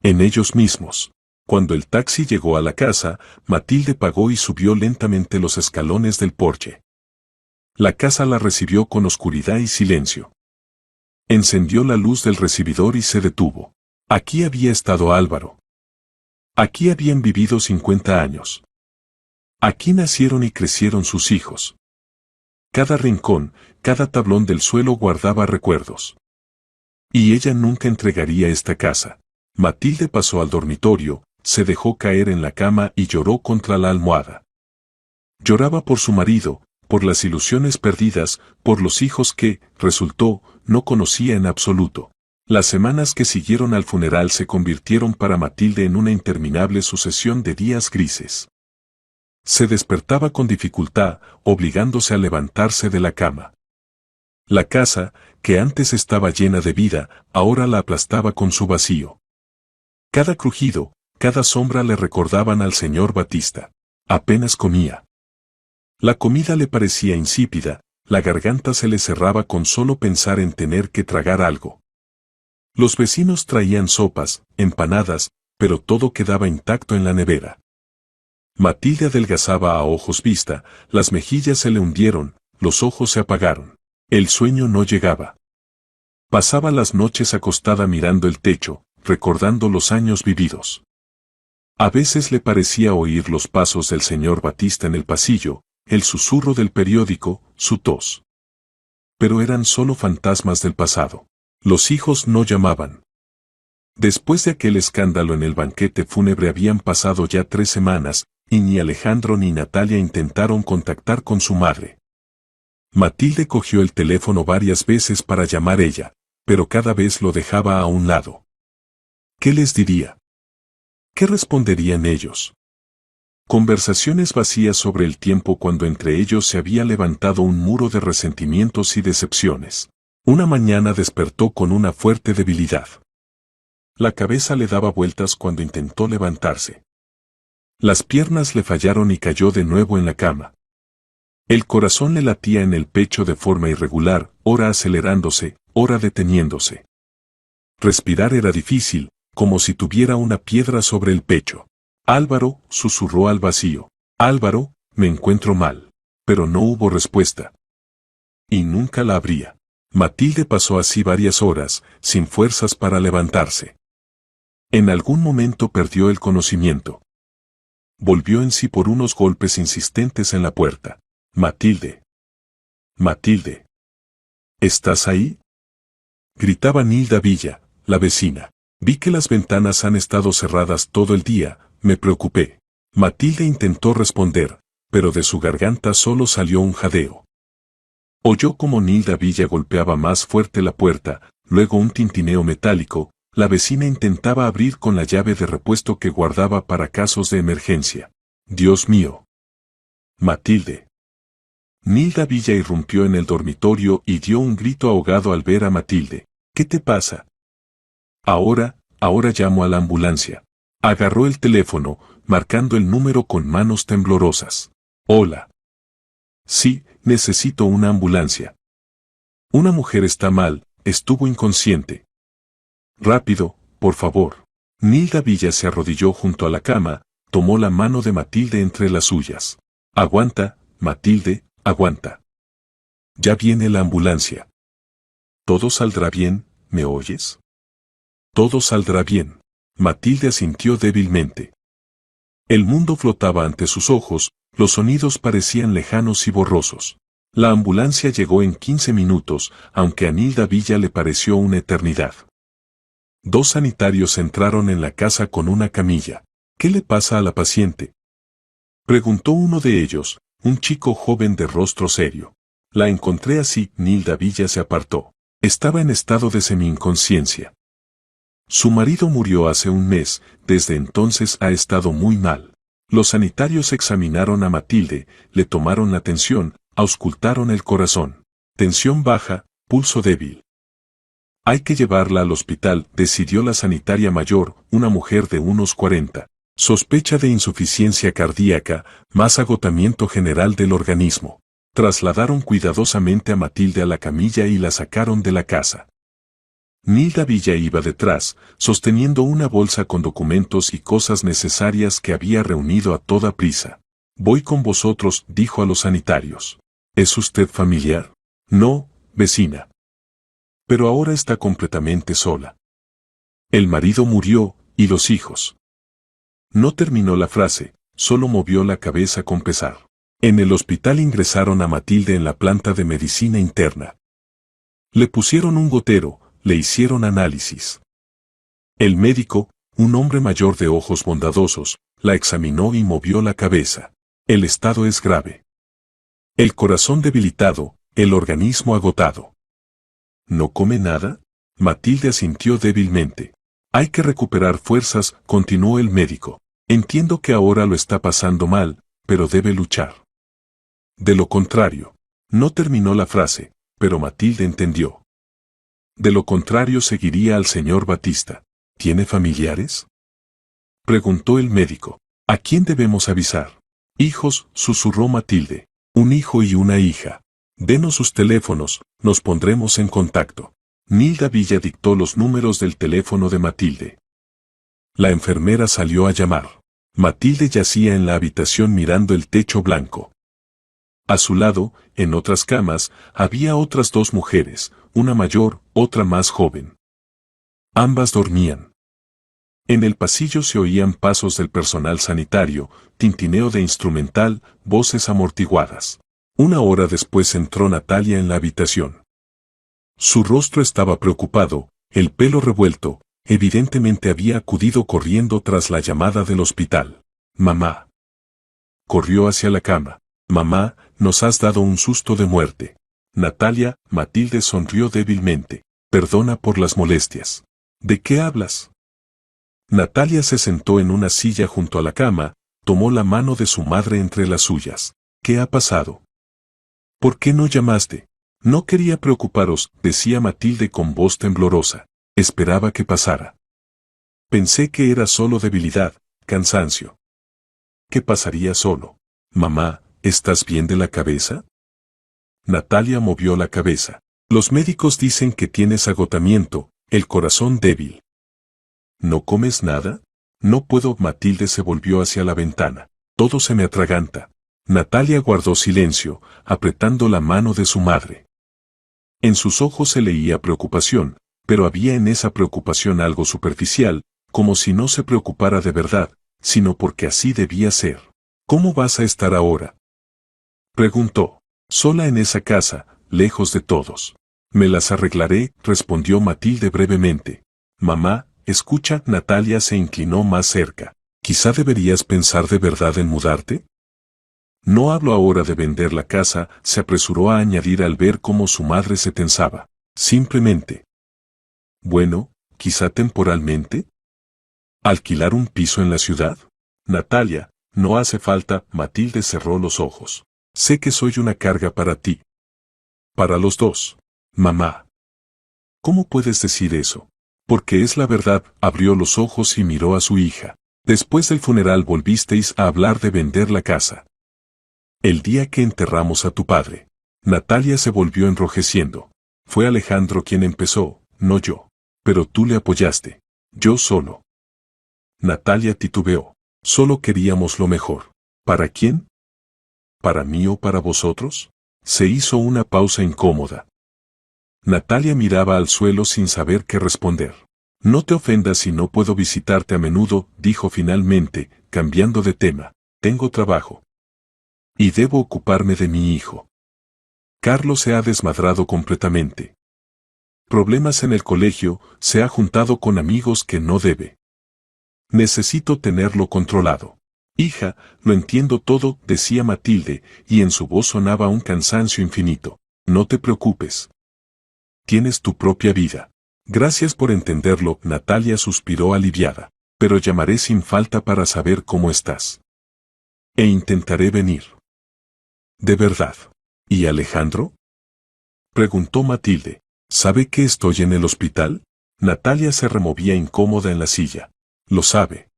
En ellos mismos. Cuando el taxi llegó a la casa, Matilde pagó y subió lentamente los escalones del porche. La casa la recibió con oscuridad y silencio. Encendió la luz del recibidor y se detuvo. Aquí había estado Álvaro. Aquí habían vivido 50 años. Aquí nacieron y crecieron sus hijos. Cada rincón, cada tablón del suelo guardaba recuerdos. Y ella nunca entregaría esta casa. Matilde pasó al dormitorio, se dejó caer en la cama y lloró contra la almohada. Lloraba por su marido, por las ilusiones perdidas, por los hijos que, resultó, no conocía en absoluto. Las semanas que siguieron al funeral se convirtieron para Matilde en una interminable sucesión de días grises. Se despertaba con dificultad, obligándose a levantarse de la cama. La casa, que antes estaba llena de vida, ahora la aplastaba con su vacío. Cada crujido, cada sombra le recordaban al señor Batista. Apenas comía. La comida le parecía insípida, la garganta se le cerraba con solo pensar en tener que tragar algo. Los vecinos traían sopas, empanadas, pero todo quedaba intacto en la nevera. Matilde adelgazaba a ojos vista, las mejillas se le hundieron, los ojos se apagaron. El sueño no llegaba. Pasaba las noches acostada mirando el techo, recordando los años vividos. A veces le parecía oír los pasos del señor Batista en el pasillo, el susurro del periódico, su tos. Pero eran solo fantasmas del pasado. Los hijos no llamaban. Después de aquel escándalo en el banquete fúnebre habían pasado ya 3 semanas, y ni Alejandro ni Natalia intentaron contactar con su madre. Matilde cogió el teléfono varias veces para llamar ella, pero cada vez lo dejaba a un lado. ¿Qué les diría? ¿Qué responderían ellos? Conversaciones vacías sobre el tiempo cuando entre ellos se había levantado un muro de resentimientos y decepciones. Una mañana despertó con una fuerte debilidad. La cabeza le daba vueltas cuando intentó levantarse. Las piernas le fallaron y cayó de nuevo en la cama. El corazón le latía en el pecho de forma irregular, ora acelerándose, ora deteniéndose. Respirar era difícil, como si tuviera una piedra sobre el pecho. Álvaro, susurró al vacío. Álvaro, me encuentro mal. Pero no hubo respuesta. Y nunca la habría. Matilde pasó así varias horas, sin fuerzas para levantarse. En algún momento perdió el conocimiento. Volvió en sí por unos golpes insistentes en la puerta. Matilde. Matilde. ¿Estás ahí? Gritaba Nilda Villa, la vecina. Vi que las ventanas han estado cerradas todo el día, me preocupé. Matilde intentó responder, pero de su garganta solo salió un jadeo. Oyó como Nilda Villa golpeaba más fuerte la puerta, luego un tintineo metálico. La vecina intentaba abrir con la llave de repuesto que guardaba para casos de emergencia. Dios mío. Matilde. Nilda Villa irrumpió en el dormitorio y dio un grito ahogado al ver a Matilde. ¿Qué te pasa? Ahora llamo a la ambulancia. Agarró el teléfono, marcando el número con manos temblorosas. Hola. Sí, necesito una ambulancia. Una mujer está mal, estuvo inconsciente. Rápido, por favor. Nilda Villa se arrodilló junto a la cama, tomó la mano de Matilde entre las suyas. Aguanta, Matilde, aguanta. Ya viene la ambulancia. Todo saldrá bien, ¿me oyes? Todo saldrá bien. Matilde asintió débilmente. El mundo flotaba ante sus ojos, los sonidos parecían lejanos y borrosos. La ambulancia llegó en 15 minutos, aunque a Nilda Villa le pareció una eternidad. 2 sanitarios entraron en la casa con una camilla. ¿Qué le pasa a la paciente? Preguntó uno de ellos, un chico joven de rostro serio. La encontré así, Nilda Villa se apartó. Estaba en estado de semi-inconsciencia. Su marido murió hace un mes, desde entonces ha estado muy mal. Los sanitarios examinaron a Matilde, le tomaron la tensión, auscultaron el corazón. Tensión baja, pulso débil. Hay que llevarla al hospital, decidió la sanitaria mayor, una mujer de unos 40. Sospecha de insuficiencia cardíaca, más agotamiento general del organismo. Trasladaron cuidadosamente a Matilde a la camilla y la sacaron de la casa. Nilda Villa iba detrás, sosteniendo una bolsa con documentos y cosas necesarias que había reunido a toda prisa. Voy con vosotros, dijo a los sanitarios. ¿Es usted familiar? No, vecina. Pero ahora está completamente sola. El marido murió, y los hijos. No terminó la frase, solo movió la cabeza con pesar. En el hospital ingresaron a Matilde en la planta de medicina interna. Le pusieron un gotero, le hicieron análisis. El médico, un hombre mayor de ojos bondadosos, la examinó y movió la cabeza. El estado es grave. El corazón debilitado, el organismo agotado. ¿No come nada? Matilde asintió débilmente. Hay que recuperar fuerzas, continuó el médico. Entiendo que ahora lo está pasando mal, pero debe luchar. De lo contrario. No terminó la frase, pero Matilde entendió. De lo contrario seguiría al señor Batista. ¿Tiene familiares? Preguntó el médico. ¿A quién debemos avisar? Hijos, susurró Matilde. Un hijo y una hija. Denos sus teléfonos, nos pondremos en contacto. Nilda Villa dictó los números del teléfono de Matilde. La enfermera salió a llamar. Matilde yacía en la habitación mirando el techo blanco. A su lado, en otras camas, había otras dos mujeres, una mayor, otra más joven. Ambas dormían. En el pasillo se oían pasos del personal sanitario, tintineo de instrumental, voces amortiguadas. Una hora después entró Natalia en la habitación. Su rostro estaba preocupado, el pelo revuelto, evidentemente había acudido corriendo tras la llamada del hospital. Mamá. Corrió hacia la cama. Mamá, nos has dado un susto de muerte. Natalia, Matilde sonrió débilmente. Perdona por las molestias. ¿De qué hablas? Natalia se sentó en una silla junto a la cama, tomó la mano de su madre entre las suyas. ¿Qué ha pasado? ¿Por qué no llamaste? No quería preocuparos, decía Matilde con voz temblorosa. Esperaba que pasara. Pensé que era solo debilidad, cansancio. ¿Qué pasaría solo? Mamá, ¿estás bien de la cabeza? Natalia movió la cabeza. Los médicos dicen que tienes agotamiento, el corazón débil. ¿No comes nada? No puedo. Matilde se volvió hacia la ventana. Todo se me atraganta. Natalia guardó silencio, apretando la mano de su madre. En sus ojos se leía preocupación, pero había en esa preocupación algo superficial, como si no se preocupara de verdad, sino porque así debía ser. ¿Cómo vas a estar ahora? Preguntó. Sola en esa casa, lejos de todos. Me las arreglaré, respondió Matilde brevemente. Mamá, escucha. Natalia se inclinó más cerca. ¿Quizá deberías pensar de verdad en mudarte? No hablo ahora de vender la casa, se apresuró a añadir al ver cómo su madre se tensaba. Simplemente. Bueno, quizá temporalmente. ¿Alquilar un piso en la ciudad? Natalia, no hace falta. Matilde cerró los ojos. Sé que soy una carga para ti. Para los dos. Mamá. ¿Cómo puedes decir eso? Porque es la verdad. Abrió los ojos y miró a su hija. Después del funeral volvisteis a hablar de vender la casa. El día que enterramos a tu padre. Natalia se volvió enrojeciendo. Fue Alejandro quien empezó, no yo. Pero tú le apoyaste. Yo solo. Natalia titubeó. Solo queríamos lo mejor. ¿Para quién? ¿Para mí o para vosotros? Se hizo una pausa incómoda. Natalia miraba al suelo sin saber qué responder. No te ofendas si no puedo visitarte a menudo, dijo finalmente, cambiando de tema. Tengo trabajo. Y debo ocuparme de mi hijo. Carlos se ha desmadrado completamente. Problemas en el colegio, se ha juntado con amigos que no debe. Necesito tenerlo controlado. Hija, lo entiendo todo, decía Matilde, y en su voz sonaba un cansancio infinito. No te preocupes. Tienes tu propia vida. Gracias por entenderlo, Natalia suspiró aliviada. Pero llamaré sin falta para saber cómo estás. E intentaré venir. ¿De verdad? ¿Y Alejandro? Preguntó Matilde. ¿Sabe que estoy en el hospital? Natalia se removía incómoda en la silla. Lo sabe.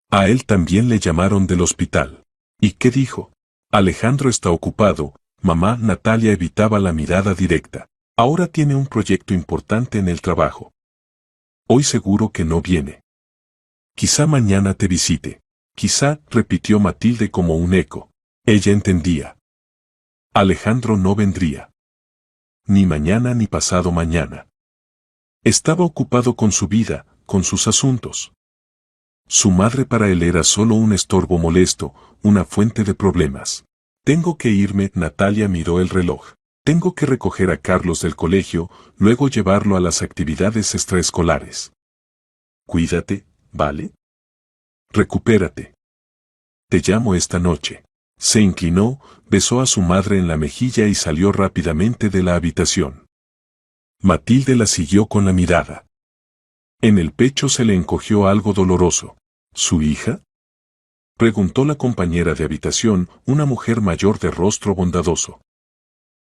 A él también le llamaron del hospital. ¿Y qué dijo? Alejandro está ocupado. Mamá. Natalia evitaba la mirada directa. Ahora tiene un proyecto importante en el trabajo. Hoy seguro que no viene. Quizá mañana te visite. Quizá, repitió Matilde como un eco. Ella entendía. Alejandro no vendría. Ni mañana ni pasado mañana. Estaba ocupado con su vida, con sus asuntos. Su madre para él era solo un estorbo molesto, una fuente de problemas. Tengo que irme. Natalia miró el reloj. Tengo que recoger a Carlos del colegio, luego llevarlo a las actividades extraescolares. Cuídate, ¿vale? Recupérate. Te llamo esta noche. Se inclinó, besó a su madre en la mejilla y salió rápidamente de la habitación. Matilde la siguió con la mirada. En el pecho se le encogió algo doloroso. ¿Su hija? Preguntó la compañera de habitación, una mujer mayor de rostro bondadoso.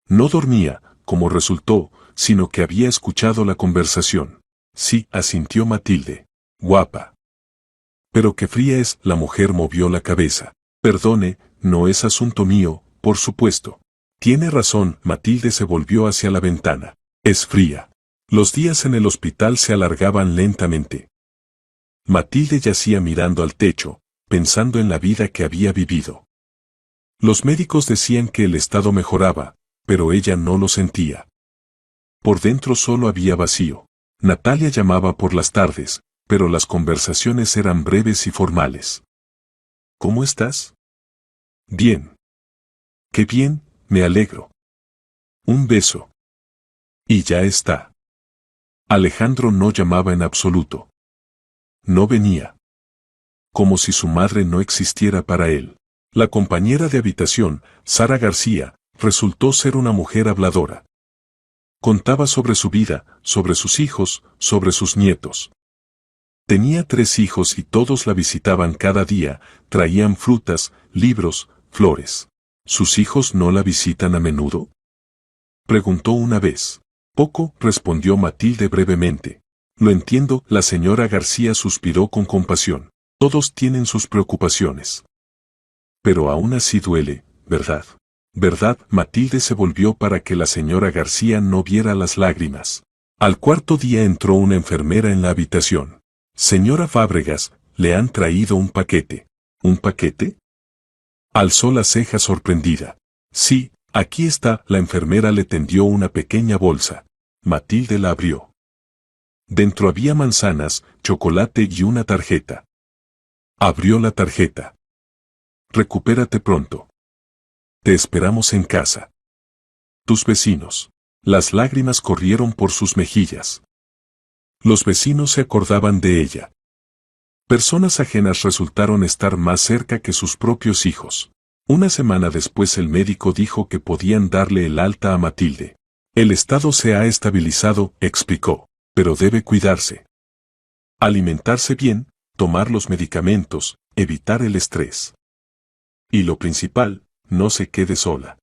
No dormía, como resultó, sino que había escuchado la conversación. Sí, asintió Matilde. Guapa. Pero qué fría es, la mujer movió la cabeza. Perdone, no es asunto mío, por supuesto. Tiene razón, Matilde se volvió hacia la ventana. Es fría. Los días en el hospital se alargaban lentamente. Matilde yacía mirando al techo, pensando en la vida que había vivido. Los médicos decían que el estado mejoraba, pero ella no lo sentía. Por dentro solo había vacío. Natalia llamaba por las tardes, pero las conversaciones eran breves y formales. ¿Cómo estás? Bien. Qué bien, me alegro. Un beso. Y ya está. Alejandro no llamaba en absoluto. No venía. Como si su madre no existiera para él. La compañera de habitación, Sara García, resultó ser una mujer habladora. Contaba sobre su vida, sobre sus hijos, sobre sus nietos. Tenía 3 hijos y todos la visitaban cada día, traían frutas, libros, flores. ¿Sus hijos no la visitan a menudo? Preguntó una vez. Poco, respondió Matilde brevemente. Lo entiendo, la señora García suspiró con compasión. Todos tienen sus preocupaciones. Pero aún así duele, ¿verdad? ¿Verdad? Matilde se volvió para que la señora García no viera las lágrimas. Al cuarto día entró una enfermera en la habitación. Señora Fábregas, le han traído un paquete. ¿Un paquete? Alzó la ceja sorprendida. Sí, aquí está. La enfermera le tendió una pequeña bolsa. Matilde la abrió. Dentro había manzanas, chocolate y una tarjeta. Abrió la tarjeta. Recupérate pronto. Te esperamos en casa. Tus vecinos. Las lágrimas corrieron por sus mejillas. Los vecinos se acordaban de ella. Personas ajenas resultaron estar más cerca que sus propios hijos. Una semana después el médico dijo que podían darle el alta a Matilde. El estado se ha estabilizado, explicó, pero debe cuidarse. Alimentarse bien, tomar los medicamentos, evitar el estrés. Y lo principal, no se quede sola.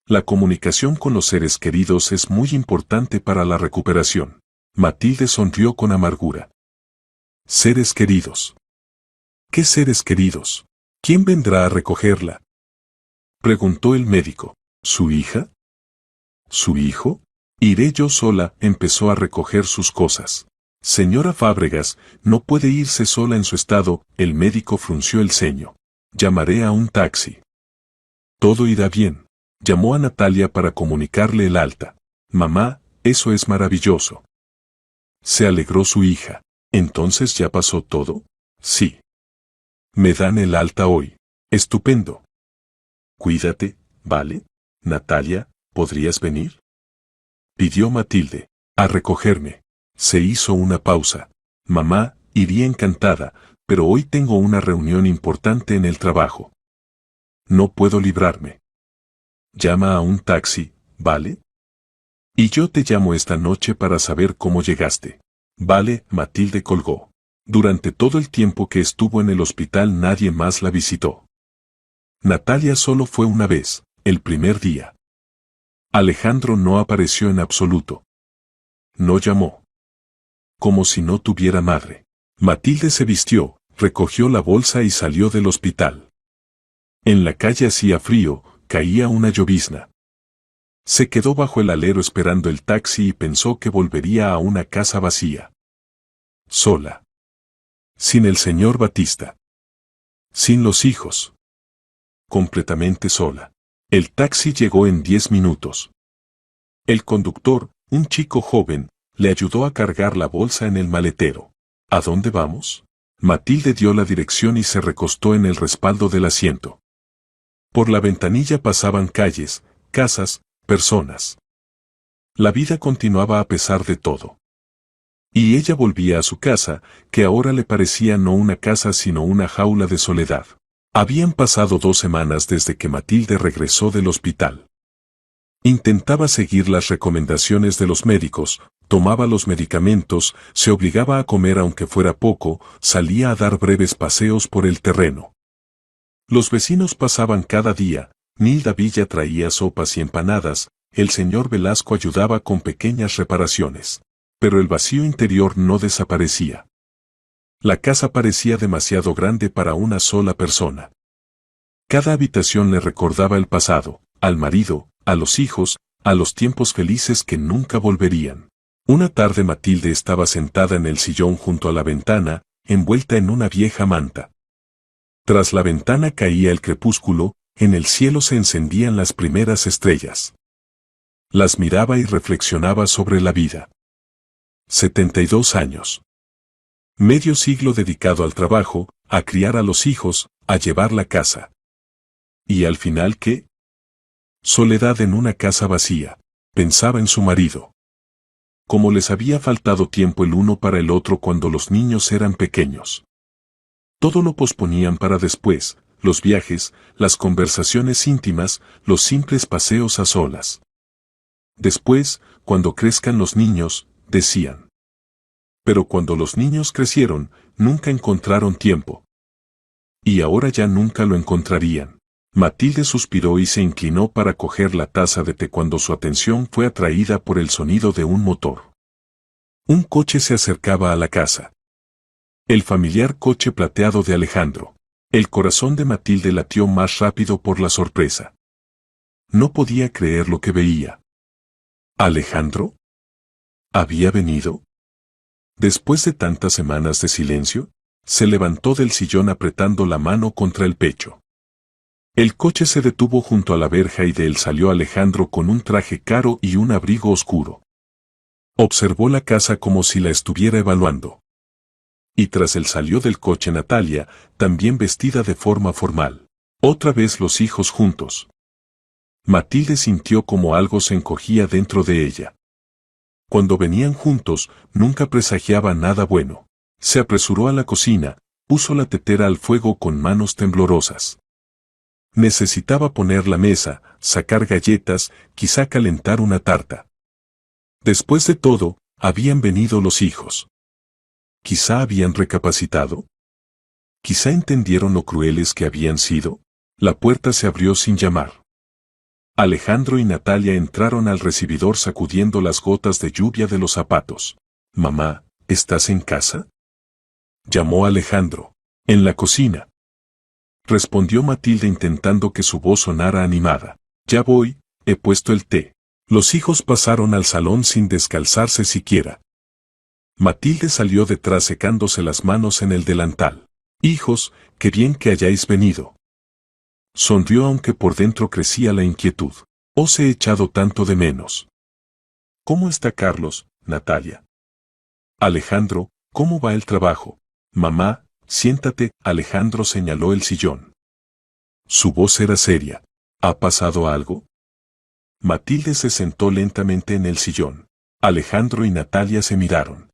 La comunicación con los seres queridos es muy importante para la recuperación. Matilde sonrió con amargura. Seres queridos. ¿Qué seres queridos? ¿Quién vendrá a recogerla? Preguntó el médico. ¿Su hija? ¿Su hijo? Iré yo sola, empezó a recoger sus cosas. Señora Fábregas, no puede irse sola en su estado, el médico frunció el ceño. Llamaré a un taxi. Todo irá bien. Llamó a Natalia para comunicarle el alta. Mamá, eso es maravilloso. Se alegró su hija. ¿Entonces ya pasó todo? Sí. Me dan el alta hoy. Estupendo. Cuídate, ¿vale? Natalia, ¿podrías venir? Pidió Matilde. A recogerme. Se hizo una pausa. Mamá, iría encantada, pero hoy tengo una reunión importante en el trabajo. No puedo librarme. Llama a un taxi, ¿vale? Y yo te llamo esta noche para saber cómo llegaste. Vale, Matilde colgó. Durante todo el tiempo que estuvo en el hospital nadie más la visitó. Natalia solo fue una vez, el primer día. Alejandro no apareció en absoluto. No llamó. Como si no tuviera madre. Matilde se vistió, recogió la bolsa y salió del hospital. En la calle hacía frío, caía una llovizna. Se quedó bajo el alero esperando el taxi y pensó que volvería a una casa vacía. Sola. Sin el señor Batista. Sin los hijos. Completamente sola. El taxi llegó en 10 minutos. El conductor, un chico joven, le ayudó a cargar la bolsa en el maletero. ¿A dónde vamos? Matilde dio la dirección y se recostó en el respaldo del asiento. Por la ventanilla pasaban calles, casas, personas. La vida continuaba a pesar de todo. Y ella volvía a su casa, que ahora le parecía no una casa sino una jaula de soledad. Habían pasado 2 semanas desde que Matilde regresó del hospital. Intentaba seguir las recomendaciones de los médicos, tomaba los medicamentos, se obligaba a comer aunque fuera poco, salía a dar breves paseos por el terreno. Los vecinos pasaban cada día, Nilda Villa traía sopas y empanadas, el señor Velasco ayudaba con pequeñas reparaciones. Pero el vacío interior no desaparecía. La casa parecía demasiado grande para una sola persona. Cada habitación le recordaba el pasado, al marido, a los hijos, a los tiempos felices que nunca volverían. Una tarde Matilde estaba sentada en el sillón junto a la ventana, envuelta en una vieja manta. Tras la ventana caía el crepúsculo, en el cielo se encendían las primeras estrellas. Las miraba y reflexionaba sobre la vida. 72 años. Medio siglo dedicado al trabajo, a criar a los hijos, a llevar la casa. ¿Y al final qué? Soledad en una casa vacía. Pensaba en su marido. Cómo les había faltado tiempo el uno para el otro cuando los niños eran pequeños. Todo lo posponían para después, los viajes, las conversaciones íntimas, los simples paseos a solas. Después, cuando crezcan los niños, decían. Pero cuando los niños crecieron, nunca encontraron tiempo. Y ahora ya nunca lo encontrarían. Matilde suspiró y se inclinó para coger la taza de té cuando su atención fue atraída por el sonido de un motor. Un coche se acercaba a la casa. El familiar coche plateado de Alejandro. El corazón de Matilde latió más rápido por la sorpresa. No podía creer lo que veía. ¿Alejandro? ¿Había venido? Después de tantas semanas de silencio, se levantó del sillón apretando la mano contra el pecho. El coche se detuvo junto a la verja y de él salió Alejandro con un traje caro y un abrigo oscuro. Observó la casa como si la estuviera evaluando. Y tras él salió del coche Natalia, también vestida de forma formal. Otra vez los hijos juntos. Matilde sintió como algo se encogía dentro de ella. Cuando venían juntos, nunca presagiaba nada bueno. Se apresuró a la cocina, puso la tetera al fuego con manos temblorosas. Necesitaba poner la mesa, sacar galletas, quizá calentar una tarta. Después de todo, habían venido los hijos. Quizá habían recapacitado. Quizá entendieron lo crueles que habían sido. La puerta se abrió sin llamar. Alejandro y Natalia entraron al recibidor sacudiendo las gotas de lluvia de los zapatos. «Mamá, ¿estás en casa?», llamó Alejandro. «En la cocina», respondió Matilde intentando que su voz sonara animada. «Ya voy, he puesto el té». Los hijos pasaron al salón sin descalzarse siquiera. Matilde salió detrás secándose las manos en el delantal. «Hijos, qué bien que hayáis venido». Sonrió aunque por dentro crecía la inquietud. «Os he echado tanto de menos». «¿Cómo está Carlos, Natalia?». «Alejandro, ¿cómo va el trabajo?». «Mamá, siéntate», Alejandro señaló el sillón. Su voz era seria. «¿Ha pasado algo?». Matilde se sentó lentamente en el sillón. Alejandro y Natalia se miraron.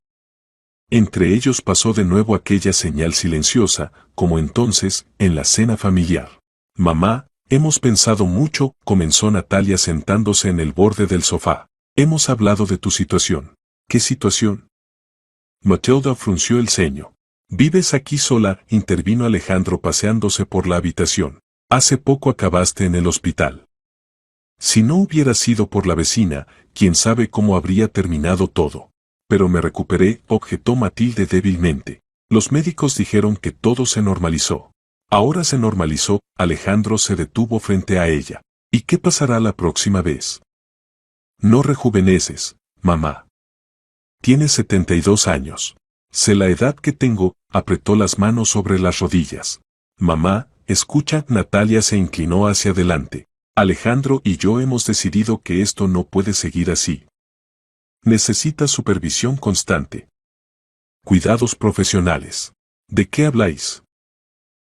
Entre ellos pasó de nuevo aquella señal silenciosa, como entonces, en la cena familiar. «Mamá, hemos pensado mucho», comenzó Natalia sentándose en el borde del sofá. «Hemos hablado de tu situación». «¿Qué situación?». Matilda frunció el ceño. «¿Vives aquí sola?», intervino Alejandro paseándose por la habitación. «Hace poco acabaste en el hospital». «Si no hubiera sido por la vecina, quién sabe cómo habría terminado todo». «Pero me recuperé», objetó Matilde débilmente. «Los médicos dijeron que todo se normalizó». «Ahora se normalizó», Alejandro se detuvo frente a ella. «¿Y qué pasará la próxima vez?». «No rejuveneces, mamá. Tienes 72 años. Sé la edad que tengo», apretó las manos sobre las rodillas. «Mamá, escucha», Natalia se inclinó hacia adelante. «Alejandro y yo hemos decidido que esto no puede seguir así. Necesitas supervisión constante. Cuidados profesionales». «¿De qué habláis?».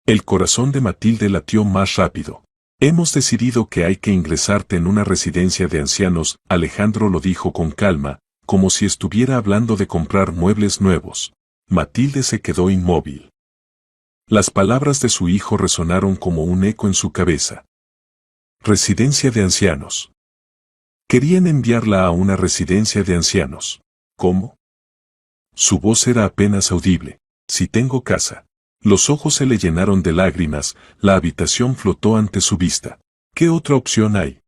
El corazón de Matilde latió más rápido. «Hemos decidido que hay que ingresarte en una residencia de ancianos», Alejandro lo dijo con calma, como si estuviera hablando de comprar muebles nuevos. Matilde se quedó inmóvil. Las palabras de su hijo resonaron como un eco en su cabeza. Residencia de ancianos. Querían enviarla a una residencia de ancianos. ¿Cómo? Su voz era apenas audible. «Si tengo casa». Los ojos se le llenaron de lágrimas, la habitación flotó ante su vista. ¿Qué otra opción hay?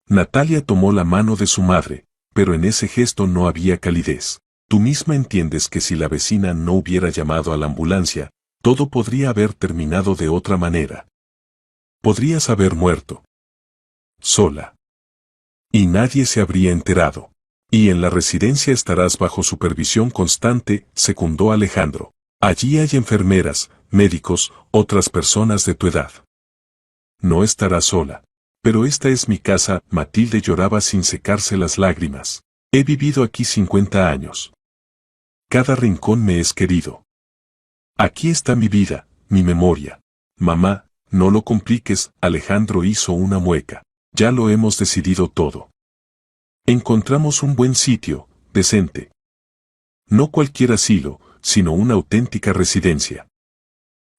Natalia tomó la mano de su madre, pero en ese gesto no había calidez. Tú misma entiendes que si la vecina no hubiera llamado a la ambulancia, todo podría haber terminado de otra manera. Podrías haber muerto. Sola. Y nadie se habría enterado. Y en la residencia estarás bajo supervisión constante, secundó Alejandro. Allí hay enfermeras, médicos, otras personas de tu edad. No estarás sola. Pero esta es mi casa, Matilde lloraba sin secarse las lágrimas. He vivido aquí 50 años. Cada rincón me es querido. Aquí está mi vida, mi memoria. Mamá, no lo compliques, Alejandro hizo una mueca. Ya lo hemos decidido todo. Encontramos un buen sitio, decente. No cualquier asilo, sino una auténtica residencia.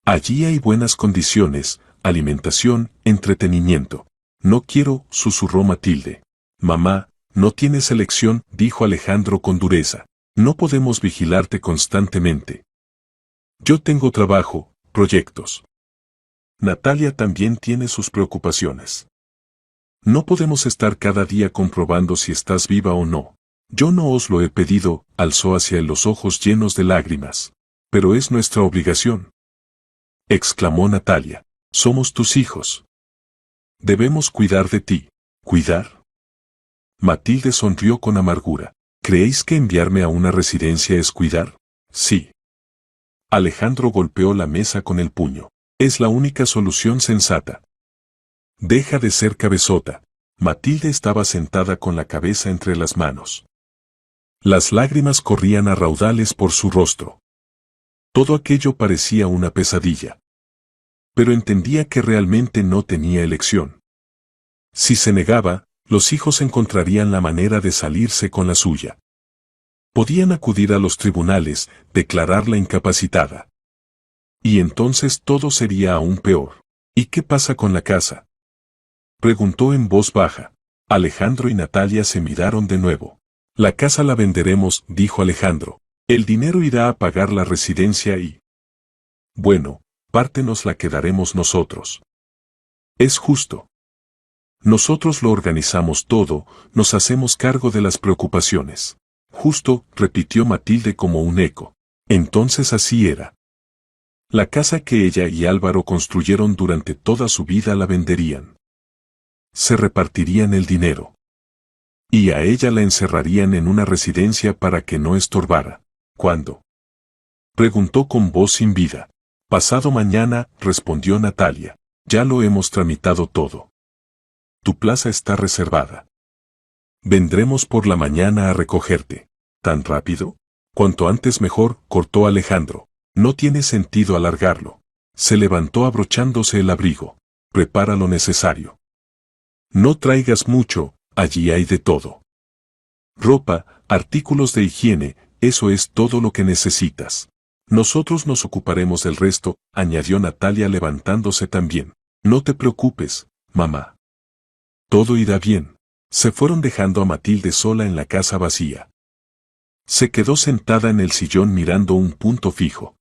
Allí hay buenas condiciones, alimentación, entretenimiento. No quiero, susurró Matilde. Mamá, no tienes elección, dijo Alejandro con dureza. No podemos vigilarte constantemente. Yo tengo trabajo, proyectos. Natalia también tiene sus preocupaciones. No podemos estar cada día comprobando si estás viva o no. Yo no os lo he pedido, alzó hacia él los ojos llenos de lágrimas. Pero es nuestra obligación. Exclamó Natalia. Somos tus hijos. Debemos cuidar de ti. ¿Cuidar? Matilde sonrió con amargura. ¿Creéis que enviarme a una residencia es cuidar? Sí. Alejandro golpeó la mesa con el puño. Es la única solución sensata. Deja de ser cabezota. Matilde estaba sentada con la cabeza entre las manos. Las lágrimas corrían a raudales por su rostro. Todo aquello parecía una pesadilla. Pero entendía que realmente no tenía elección. Si se negaba, los hijos encontrarían la manera de salirse con la suya. Podían acudir a los tribunales, declararla incapacitada. Y entonces todo sería aún peor. ¿Y qué pasa con la casa? Preguntó en voz baja. Alejandro y Natalia se miraron de nuevo. La casa la venderemos, dijo Alejandro. El dinero irá a pagar la residencia y... Bueno, parte nos la quedaremos nosotros. Es justo. Nosotros lo organizamos todo, nos hacemos cargo de las preocupaciones. Justo, repitió Matilde como un eco. Entonces así era. La casa que ella y Álvaro construyeron durante toda su vida la venderían. Se repartirían el dinero. Y a ella la encerrarían en una residencia para que no estorbara. ¿Cuándo? Preguntó con voz sin vida. Pasado mañana, respondió Natalia. Ya lo hemos tramitado todo. Tu plaza está reservada. Vendremos por la mañana a recogerte. ¿Tan rápido? Cuanto antes mejor, cortó Alejandro. No tiene sentido alargarlo. Se levantó abrochándose el abrigo. Prepara lo necesario. No traigas mucho, allí hay de todo. Ropa, artículos de higiene, eso es todo lo que necesitas. Nosotros nos ocuparemos del resto, añadió Natalia levantándose también. No te preocupes, mamá. Todo irá bien. Se fueron dejando a Matilde sola en la casa vacía. Se quedó sentada en el sillón mirando un punto fijo.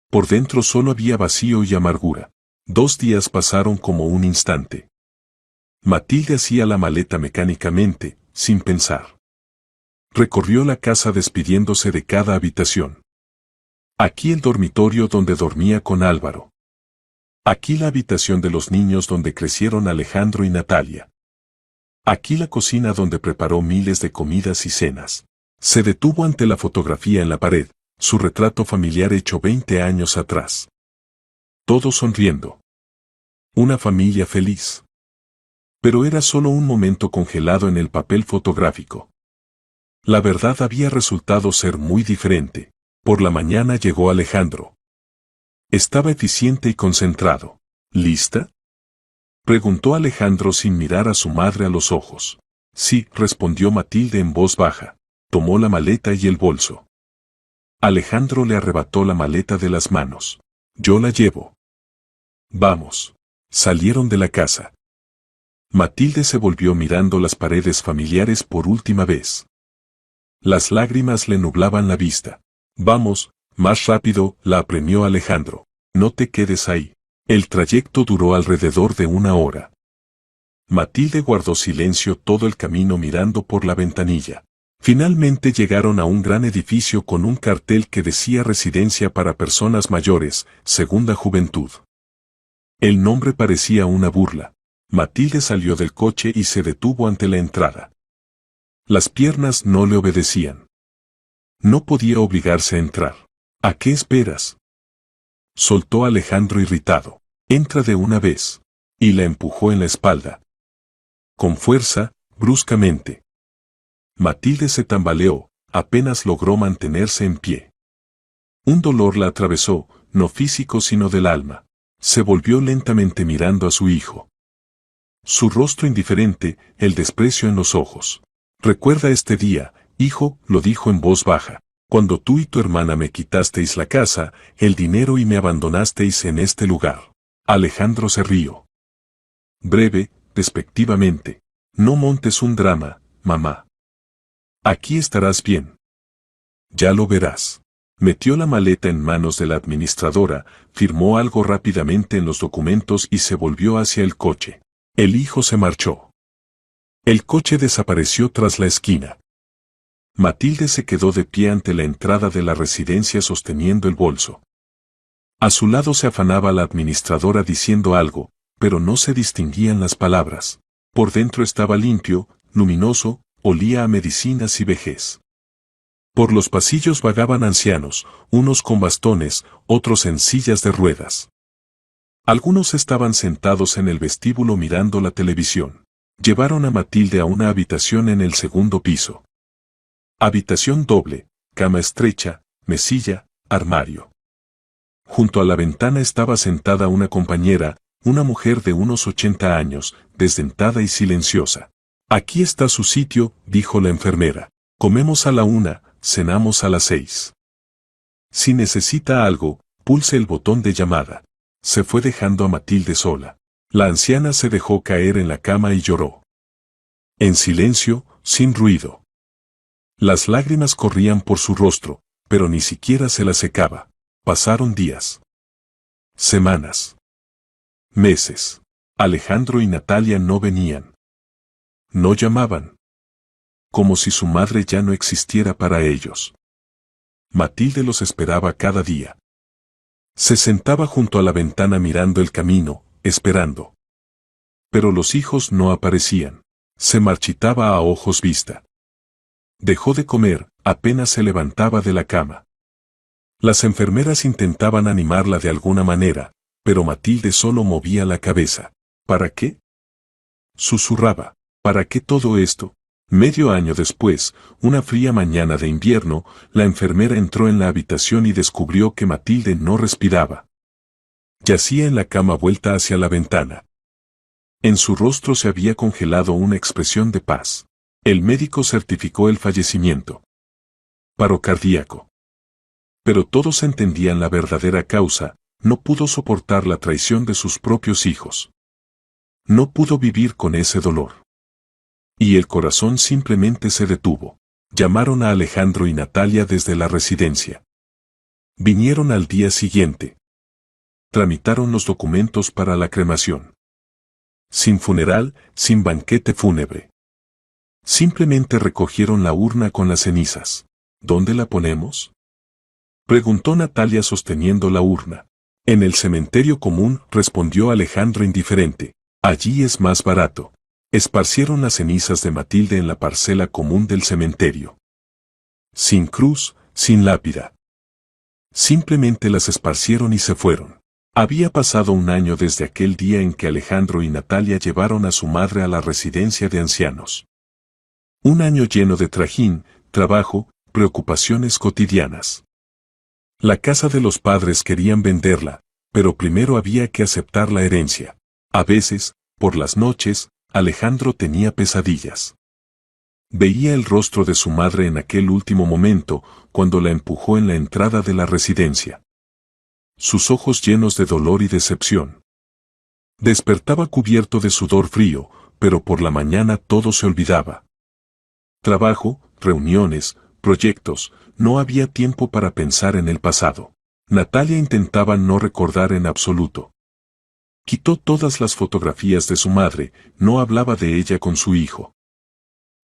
Por dentro solo había vacío y amargura. 2 días pasaron como un instante. Matilde hacía la maleta mecánicamente, sin pensar. Recorrió la casa despidiéndose de cada habitación. Aquí el dormitorio donde dormía con Álvaro. Aquí la habitación de los niños donde crecieron Alejandro y Natalia. Aquí la cocina donde preparó miles de comidas y cenas. Se detuvo ante la fotografía en la pared, su retrato familiar hecho 20 años atrás. Todos sonriendo. Una familia feliz. Pero era solo un momento congelado en el papel fotográfico. La verdad había resultado ser muy diferente. Por la mañana llegó Alejandro. Estaba eficiente y concentrado. ¿Lista? Preguntó Alejandro sin mirar a su madre a los ojos. Sí, respondió Matilde en voz baja. Tomó la maleta y el bolso. Alejandro le arrebató la maleta de las manos. Yo la llevo. Vamos. Salieron de la casa. Matilde se volvió mirando las paredes familiares por última vez. Las lágrimas le nublaban la vista. Vamos, más rápido, la apremió Alejandro. No te quedes ahí. El trayecto duró alrededor de 1 hora. Matilde guardó silencio todo el camino mirando por la ventanilla. Finalmente llegaron a un gran edificio con un cartel que decía Residencia para Personas Mayores, Segunda Juventud. El nombre parecía una burla. Matilde salió del coche y se detuvo ante la entrada. Las piernas no le obedecían. No podía obligarse a entrar. ¿A qué esperas?, soltó Alejandro irritado. Entra de una vez. Y la empujó en la espalda. Con fuerza, bruscamente. Matilde se tambaleó, apenas logró mantenerse en pie. Un dolor la atravesó, no físico sino del alma. Se volvió lentamente mirando a su hijo. Su rostro indiferente, el desprecio en los ojos. Recuerda este día, hijo, lo dijo en voz baja, cuando tú y tu hermana me quitasteis la casa, el dinero y me abandonasteis en este lugar. Alejandro se rió. Breve, despectivamente. No montes un drama, mamá. Aquí estarás bien. Ya lo verás. Metió la maleta en manos de la administradora, firmó algo rápidamente en los documentos y se volvió hacia el coche. El hijo se marchó. El coche desapareció tras la esquina. Matilde se quedó de pie ante la entrada de la residencia sosteniendo el bolso. A su lado se afanaba la administradora diciendo algo, pero no se distinguían las palabras. Por dentro estaba limpio, luminoso, olía a medicinas y vejez. Por los pasillos vagaban ancianos, unos con bastones, otros en sillas de ruedas. Algunos estaban sentados en el vestíbulo mirando la televisión. Llevaron a Matilde a una habitación en el segundo piso. Habitación doble, cama estrecha, mesilla, armario. Junto a la ventana estaba sentada una compañera, una mujer de unos 80 años, desdentada y silenciosa. Aquí está su sitio, dijo la enfermera. Comemos a la 1, cenamos a las 6. Si necesita algo, pulse el botón de llamada. Se fue dejando a Matilde sola. La anciana se dejó caer en la cama y lloró. En silencio, sin ruido. Las lágrimas corrían por su rostro, pero ni siquiera se las secaba. Pasaron días. Semanas. Meses. Alejandro y Natalia no venían. No llamaban. Como si su madre ya no existiera para ellos. Matilde los esperaba cada día. Se sentaba junto a la ventana mirando el camino, esperando. Pero los hijos no aparecían. Se marchitaba a ojos vista. Dejó de comer, apenas se levantaba de la cama. Las enfermeras intentaban animarla de alguna manera, pero Matilde solo movía la cabeza. ¿Para qué?, susurraba. ¿Para qué todo esto? Medio año después, una fría mañana de invierno, la enfermera entró en la habitación y descubrió que Matilde no respiraba. Yacía en la cama vuelta hacia la ventana. En su rostro se había congelado una expresión de paz. El médico certificó el fallecimiento. Paro cardíaco. Pero todos entendían la verdadera causa, no pudo soportar la traición de sus propios hijos. No pudo vivir con ese dolor. Y el corazón simplemente se detuvo. Llamaron a Alejandro y Natalia desde la residencia. Vinieron al día siguiente. Tramitaron los documentos para la cremación. Sin funeral, sin banquete fúnebre. Simplemente recogieron la urna con las cenizas. ¿Dónde la ponemos?, preguntó Natalia sosteniendo la urna. En el cementerio común, respondió Alejandro indiferente. Allí es más barato. Esparcieron las cenizas de Matilde en la parcela común del cementerio. Sin cruz, sin lápida. Simplemente las esparcieron y se fueron. Había pasado un año desde aquel día en que Alejandro y Natalia llevaron a su madre a la residencia de ancianos. Un año lleno de trajín, trabajo, preocupaciones cotidianas. La casa de los padres querían venderla, pero primero había que aceptar la herencia. A veces, por las noches, Alejandro tenía pesadillas. Veía el rostro de su madre en aquel último momento, cuando la empujó en la entrada de la residencia. Sus ojos llenos de dolor y decepción. Despertaba cubierto de sudor frío, pero por la mañana todo se olvidaba. Trabajo, reuniones, proyectos, no había tiempo para pensar en el pasado. Natalia intentaba no recordar en absoluto. Quitó todas las fotografías de su madre, no hablaba de ella con su hijo.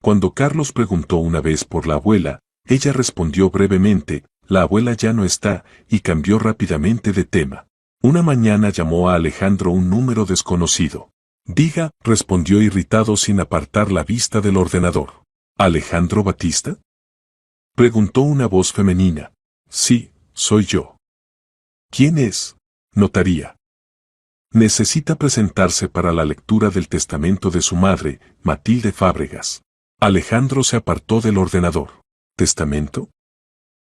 Cuando Carlos preguntó una vez por la abuela, ella respondió brevemente, la abuela ya no está, y cambió rápidamente de tema. Una mañana llamó a Alejandro un número desconocido. Diga, respondió irritado sin apartar la vista del ordenador. ¿Alejandro Batista? Preguntó una voz femenina. Sí, soy yo. ¿Quién es? Notaría. Necesita presentarse para la lectura del testamento de su madre, Matilde Fábregas. Alejandro se apartó del ordenador. ¿Testamento?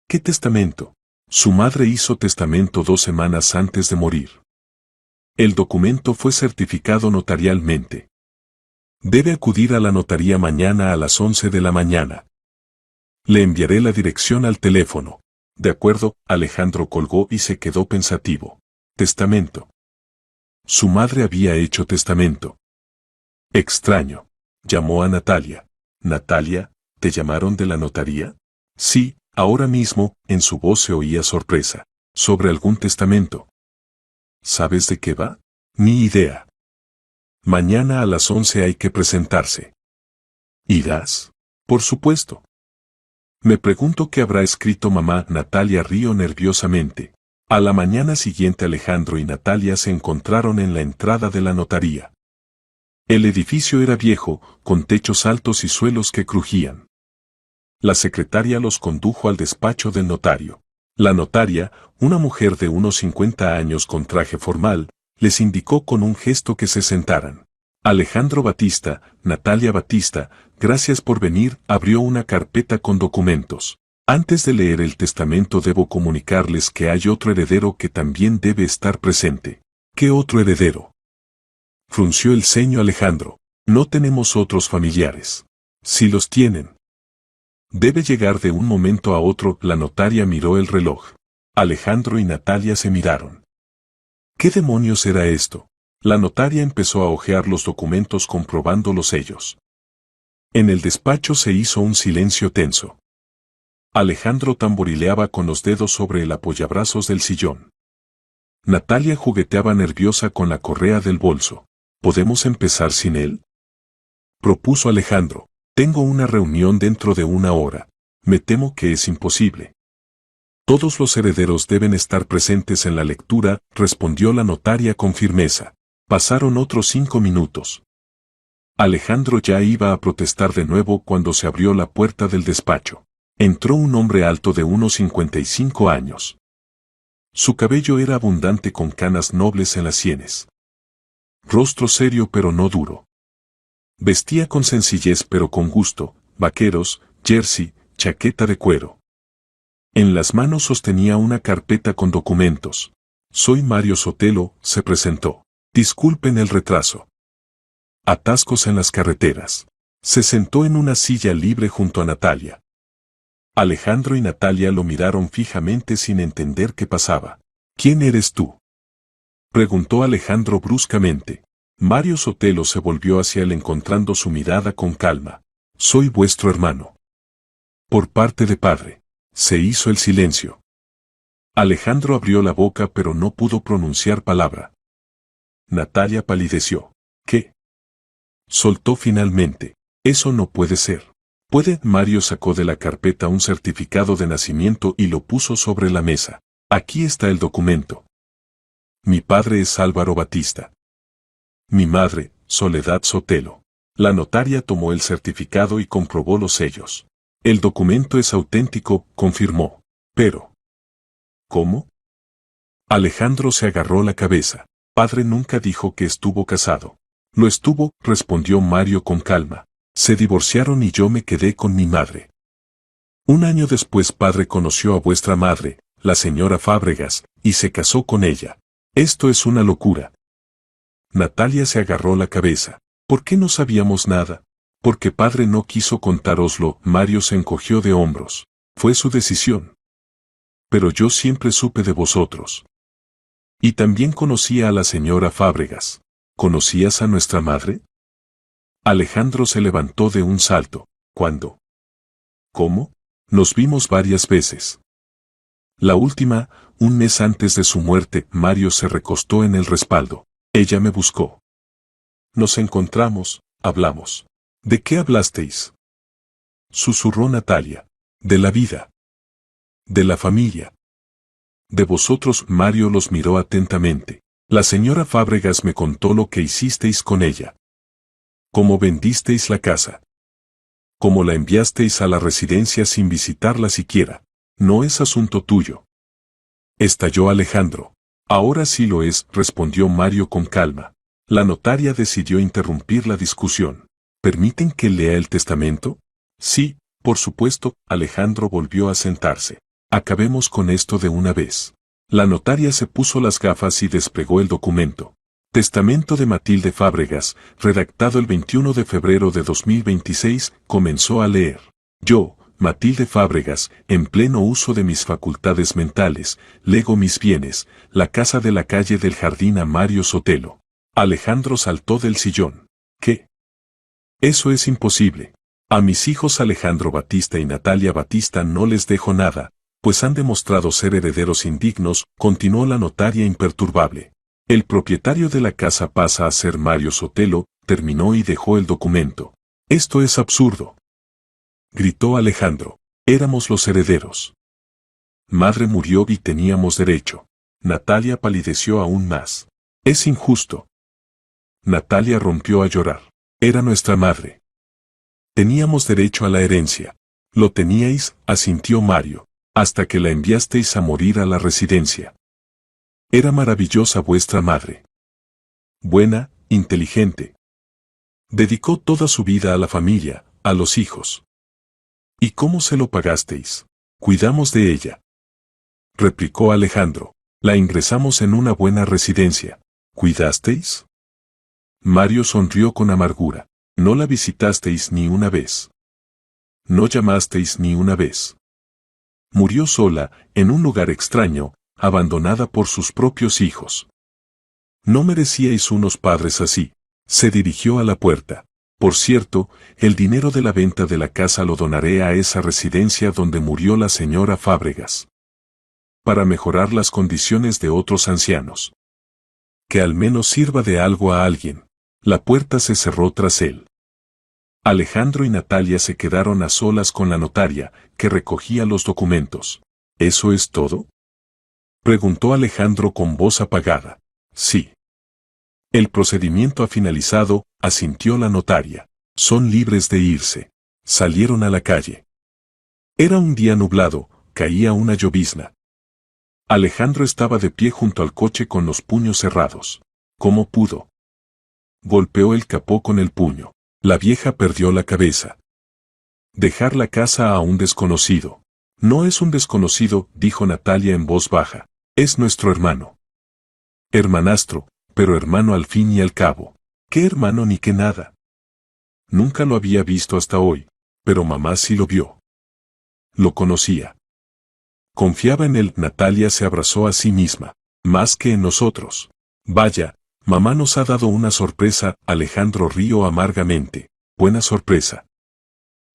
¿Qué testamento? Su madre hizo testamento 2 semanas antes de morir. El documento fue certificado notarialmente. Debe acudir a la notaría mañana a las 11 de la mañana. Le enviaré la dirección al teléfono. De acuerdo, Alejandro colgó y se quedó pensativo. Testamento. Su madre había hecho testamento. Extraño. Llamó a Natalia. Natalia, ¿te llamaron de la notaría? Sí, ahora mismo, en su voz se oía sorpresa. ¿Sobre algún testamento? ¿Sabes de qué va? Ni idea. Mañana a las 11 hay que presentarse. ¿Irás? Por supuesto. Me pregunto qué habrá escrito mamá. Natalia rió nerviosamente. A la mañana siguiente Alejandro y Natalia se encontraron en la entrada de la notaría. El edificio era viejo, con techos altos y suelos que crujían. La secretaria los condujo al despacho del notario. La notaria, una mujer de unos 50 años con traje formal, les indicó con un gesto que se sentaran. Alejandro Batista, Natalia Batista, gracias por venir, abrió una carpeta con documentos. Antes de leer el testamento debo comunicarles que hay otro heredero que también debe estar presente. ¿Qué otro heredero? Frunció el ceño Alejandro. No tenemos otros familiares. Si los tienen. Debe llegar de un momento a otro. La notaria miró el reloj. Alejandro y Natalia se miraron. ¿Qué demonios era esto? La notaria empezó a hojear los documentos comprobando los sellos. En el despacho se hizo un silencio tenso. Alejandro tamborileaba con los dedos sobre el apoyabrazos del sillón. Natalia jugueteaba nerviosa con la correa del bolso. ¿Podemos empezar sin él? Propuso Alejandro. Tengo una reunión dentro de 1 hora. Me temo que es imposible. Todos los herederos deben estar presentes en la lectura, respondió la notaria con firmeza. Pasaron otros 5 minutos. Alejandro ya iba a protestar de nuevo cuando se abrió la puerta del despacho. Entró un hombre alto de unos 55 años. Su cabello era abundante con canas nobles en las sienes. Rostro serio pero no duro. Vestía con sencillez pero con gusto, vaqueros, jersey, chaqueta de cuero. En las manos sostenía una carpeta con documentos. Soy Mario Sotelo, se presentó. Disculpen el retraso. Atascos en las carreteras. Se sentó en una silla libre junto a Natalia. Alejandro y Natalia lo miraron fijamente sin entender qué pasaba. ¿Quién eres tú? Preguntó Alejandro bruscamente. Mario Sotelo se volvió hacia él encontrando su mirada con calma. Soy vuestro hermano. Por parte de padre. Se hizo el silencio. Alejandro abrió la boca pero no pudo pronunciar palabra. Natalia palideció. ¿Qué? Soltó finalmente. Eso no puede ser. ¿Puede? Mario sacó de la carpeta un certificado de nacimiento y lo puso sobre la mesa. Aquí está el documento. Mi padre es Álvaro Batista. Mi madre, Soledad Sotelo. La notaria tomó el certificado y comprobó los sellos. El documento es auténtico, confirmó. Pero... ¿cómo? Alejandro se agarró la cabeza. Padre nunca dijo que estuvo casado. Lo estuvo, respondió Mario con calma. Se divorciaron y yo me quedé con mi madre. 1 año después padre conoció a vuestra madre, la señora Fábregas, y se casó con ella. Esto es una locura. Natalia se agarró la cabeza. ¿Por qué no sabíamos nada? Porque padre no quiso contároslo. Mario se encogió de hombros. Fue su decisión. Pero yo siempre supe de vosotros. Y también conocía a la señora Fábregas. ¿Conocías a nuestra madre? Alejandro se levantó de un salto. ¿Cuándo? ¿Cómo? Nos vimos varias veces. La última, 1 mes antes de su muerte. Mario se recostó en el respaldo. Ella me buscó. Nos encontramos, hablamos. ¿De qué hablasteis? susurró Natalia. De la vida. De la familia. De vosotros. Mario los miró atentamente. La señora Fábregas me contó lo que hicisteis con ella. Cómo vendisteis la casa. Cómo la enviasteis a la residencia sin visitarla siquiera. No es asunto tuyo. Estalló Alejandro. Ahora sí lo es, respondió Mario con calma. La notaria decidió interrumpir la discusión. ¿Permiten que lea el testamento? Sí, por supuesto. Alejandro volvió a sentarse. Acabemos con esto de una vez. La notaria se puso las gafas y desplegó el documento. Testamento de Matilde Fábregas, redactado el 21 de febrero de 2026, comenzó a leer. Yo, Matilde Fábregas, en pleno uso de mis facultades mentales, lego mis bienes, la casa de la calle del Jardín a Mario Sotelo. Alejandro saltó del sillón. ¿Qué? Eso es imposible. A mis hijos Alejandro Batista y Natalia Batista no les dejo nada, pues han demostrado ser herederos indignos, continuó la notaria imperturbable. El propietario de la casa pasa a ser Mario Sotelo, terminó y dejó el documento. Esto es absurdo. Gritó Alejandro. Éramos los herederos. Madre murió y teníamos derecho. Natalia palideció aún más. Es injusto. Natalia rompió a llorar. Era nuestra madre. Teníamos derecho a la herencia. Lo teníais, asintió Mario, hasta que la enviasteis a morir a la residencia. Era maravillosa vuestra madre. Buena, inteligente. Dedicó toda su vida a la familia, a los hijos. ¿Y cómo se lo pagasteis? Cuidamos de ella. Replicó Alejandro. La ingresamos en una buena residencia. ¿Cuidasteis? Mario sonrió con amargura. No la visitasteis ni una vez. No llamasteis ni una vez. Murió sola, en un lugar extraño, abandonada por sus propios hijos. No merecíais unos padres así. Se dirigió a la puerta. Por cierto, el dinero de la venta de la casa lo donaré a esa residencia donde murió la señora Fábregas. Para mejorar las condiciones de otros ancianos. Que al menos sirva de algo a alguien. La puerta se cerró tras él. Alejandro y Natalia se quedaron a solas con la notaria, que recogía los documentos. ¿Eso es todo? Preguntó Alejandro con voz apagada. Sí. El procedimiento ha finalizado, asintió la notaria. Son libres de irse. Salieron a la calle. Era un día nublado, caía una llovizna. Alejandro estaba de pie junto al coche con los puños cerrados. ¿Cómo pudo? Golpeó el capó con el puño. La vieja perdió la cabeza. Dejar la casa a un desconocido. No es un desconocido, dijo Natalia en voz baja. Es nuestro hermano. Hermanastro, pero hermano al fin y al cabo. ¿Qué hermano ni qué nada? Nunca lo había visto hasta hoy, pero mamá sí lo vio. Lo conocía. Confiaba en él. Natalia se abrazó a sí misma, más que en nosotros. Vaya, mamá nos ha dado una sorpresa. Alejandro rió amargamente. Buena sorpresa.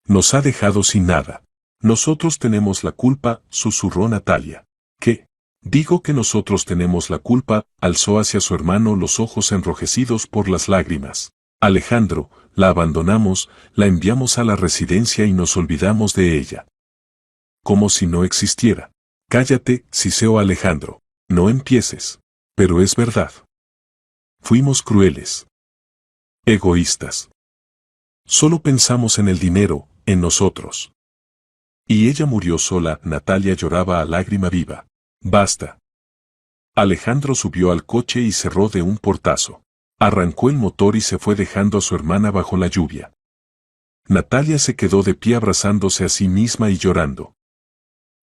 Nos ha dejado sin nada. Nosotros tenemos la culpa, susurró Natalia. ¿Qué? Digo que nosotros tenemos la culpa, alzó hacia su hermano los ojos enrojecidos por las lágrimas. Alejandro, la abandonamos, la enviamos a la residencia y nos olvidamos de ella. Como si no existiera. Cállate, siseó Alejandro. No empieces. Pero es verdad. Fuimos crueles. Egoístas. Solo pensamos en el dinero, en nosotros. Y ella murió sola. Natalia lloraba a lágrima viva. Basta. Alejandro subió al coche y cerró de un portazo. Arrancó el motor y se fue dejando a su hermana bajo la lluvia. Natalia se quedó de pie abrazándose a sí misma y llorando.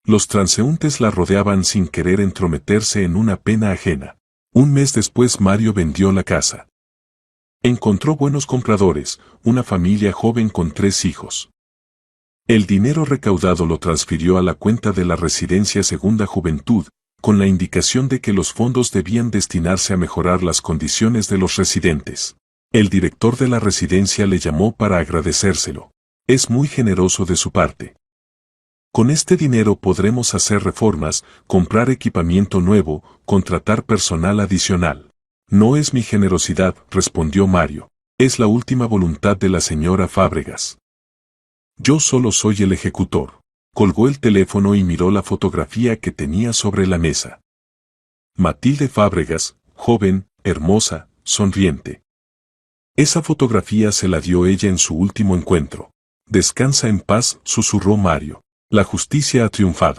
Los transeúntes la rodeaban sin querer entrometerse en una pena ajena. Un mes después Mario vendió la casa. Encontró buenos compradores, una familia joven con 3 hijos. El dinero recaudado lo transfirió a la cuenta de la residencia Segunda Juventud, con la indicación de que los fondos debían destinarse a mejorar las condiciones de los residentes. El director de la residencia le llamó para agradecérselo. Es muy generoso de su parte. Con este dinero podremos hacer reformas, comprar equipamiento nuevo, contratar personal adicional. No es mi generosidad, respondió Mario. Es la última voluntad de la señora Fábregas. Yo solo soy el ejecutor. Colgó el teléfono y miró la fotografía que tenía sobre la mesa. Matilde Fábregas, joven, hermosa, sonriente. Esa fotografía se la dio ella en su último encuentro. Descansa en paz, susurró Mario. La justicia ha triunfado.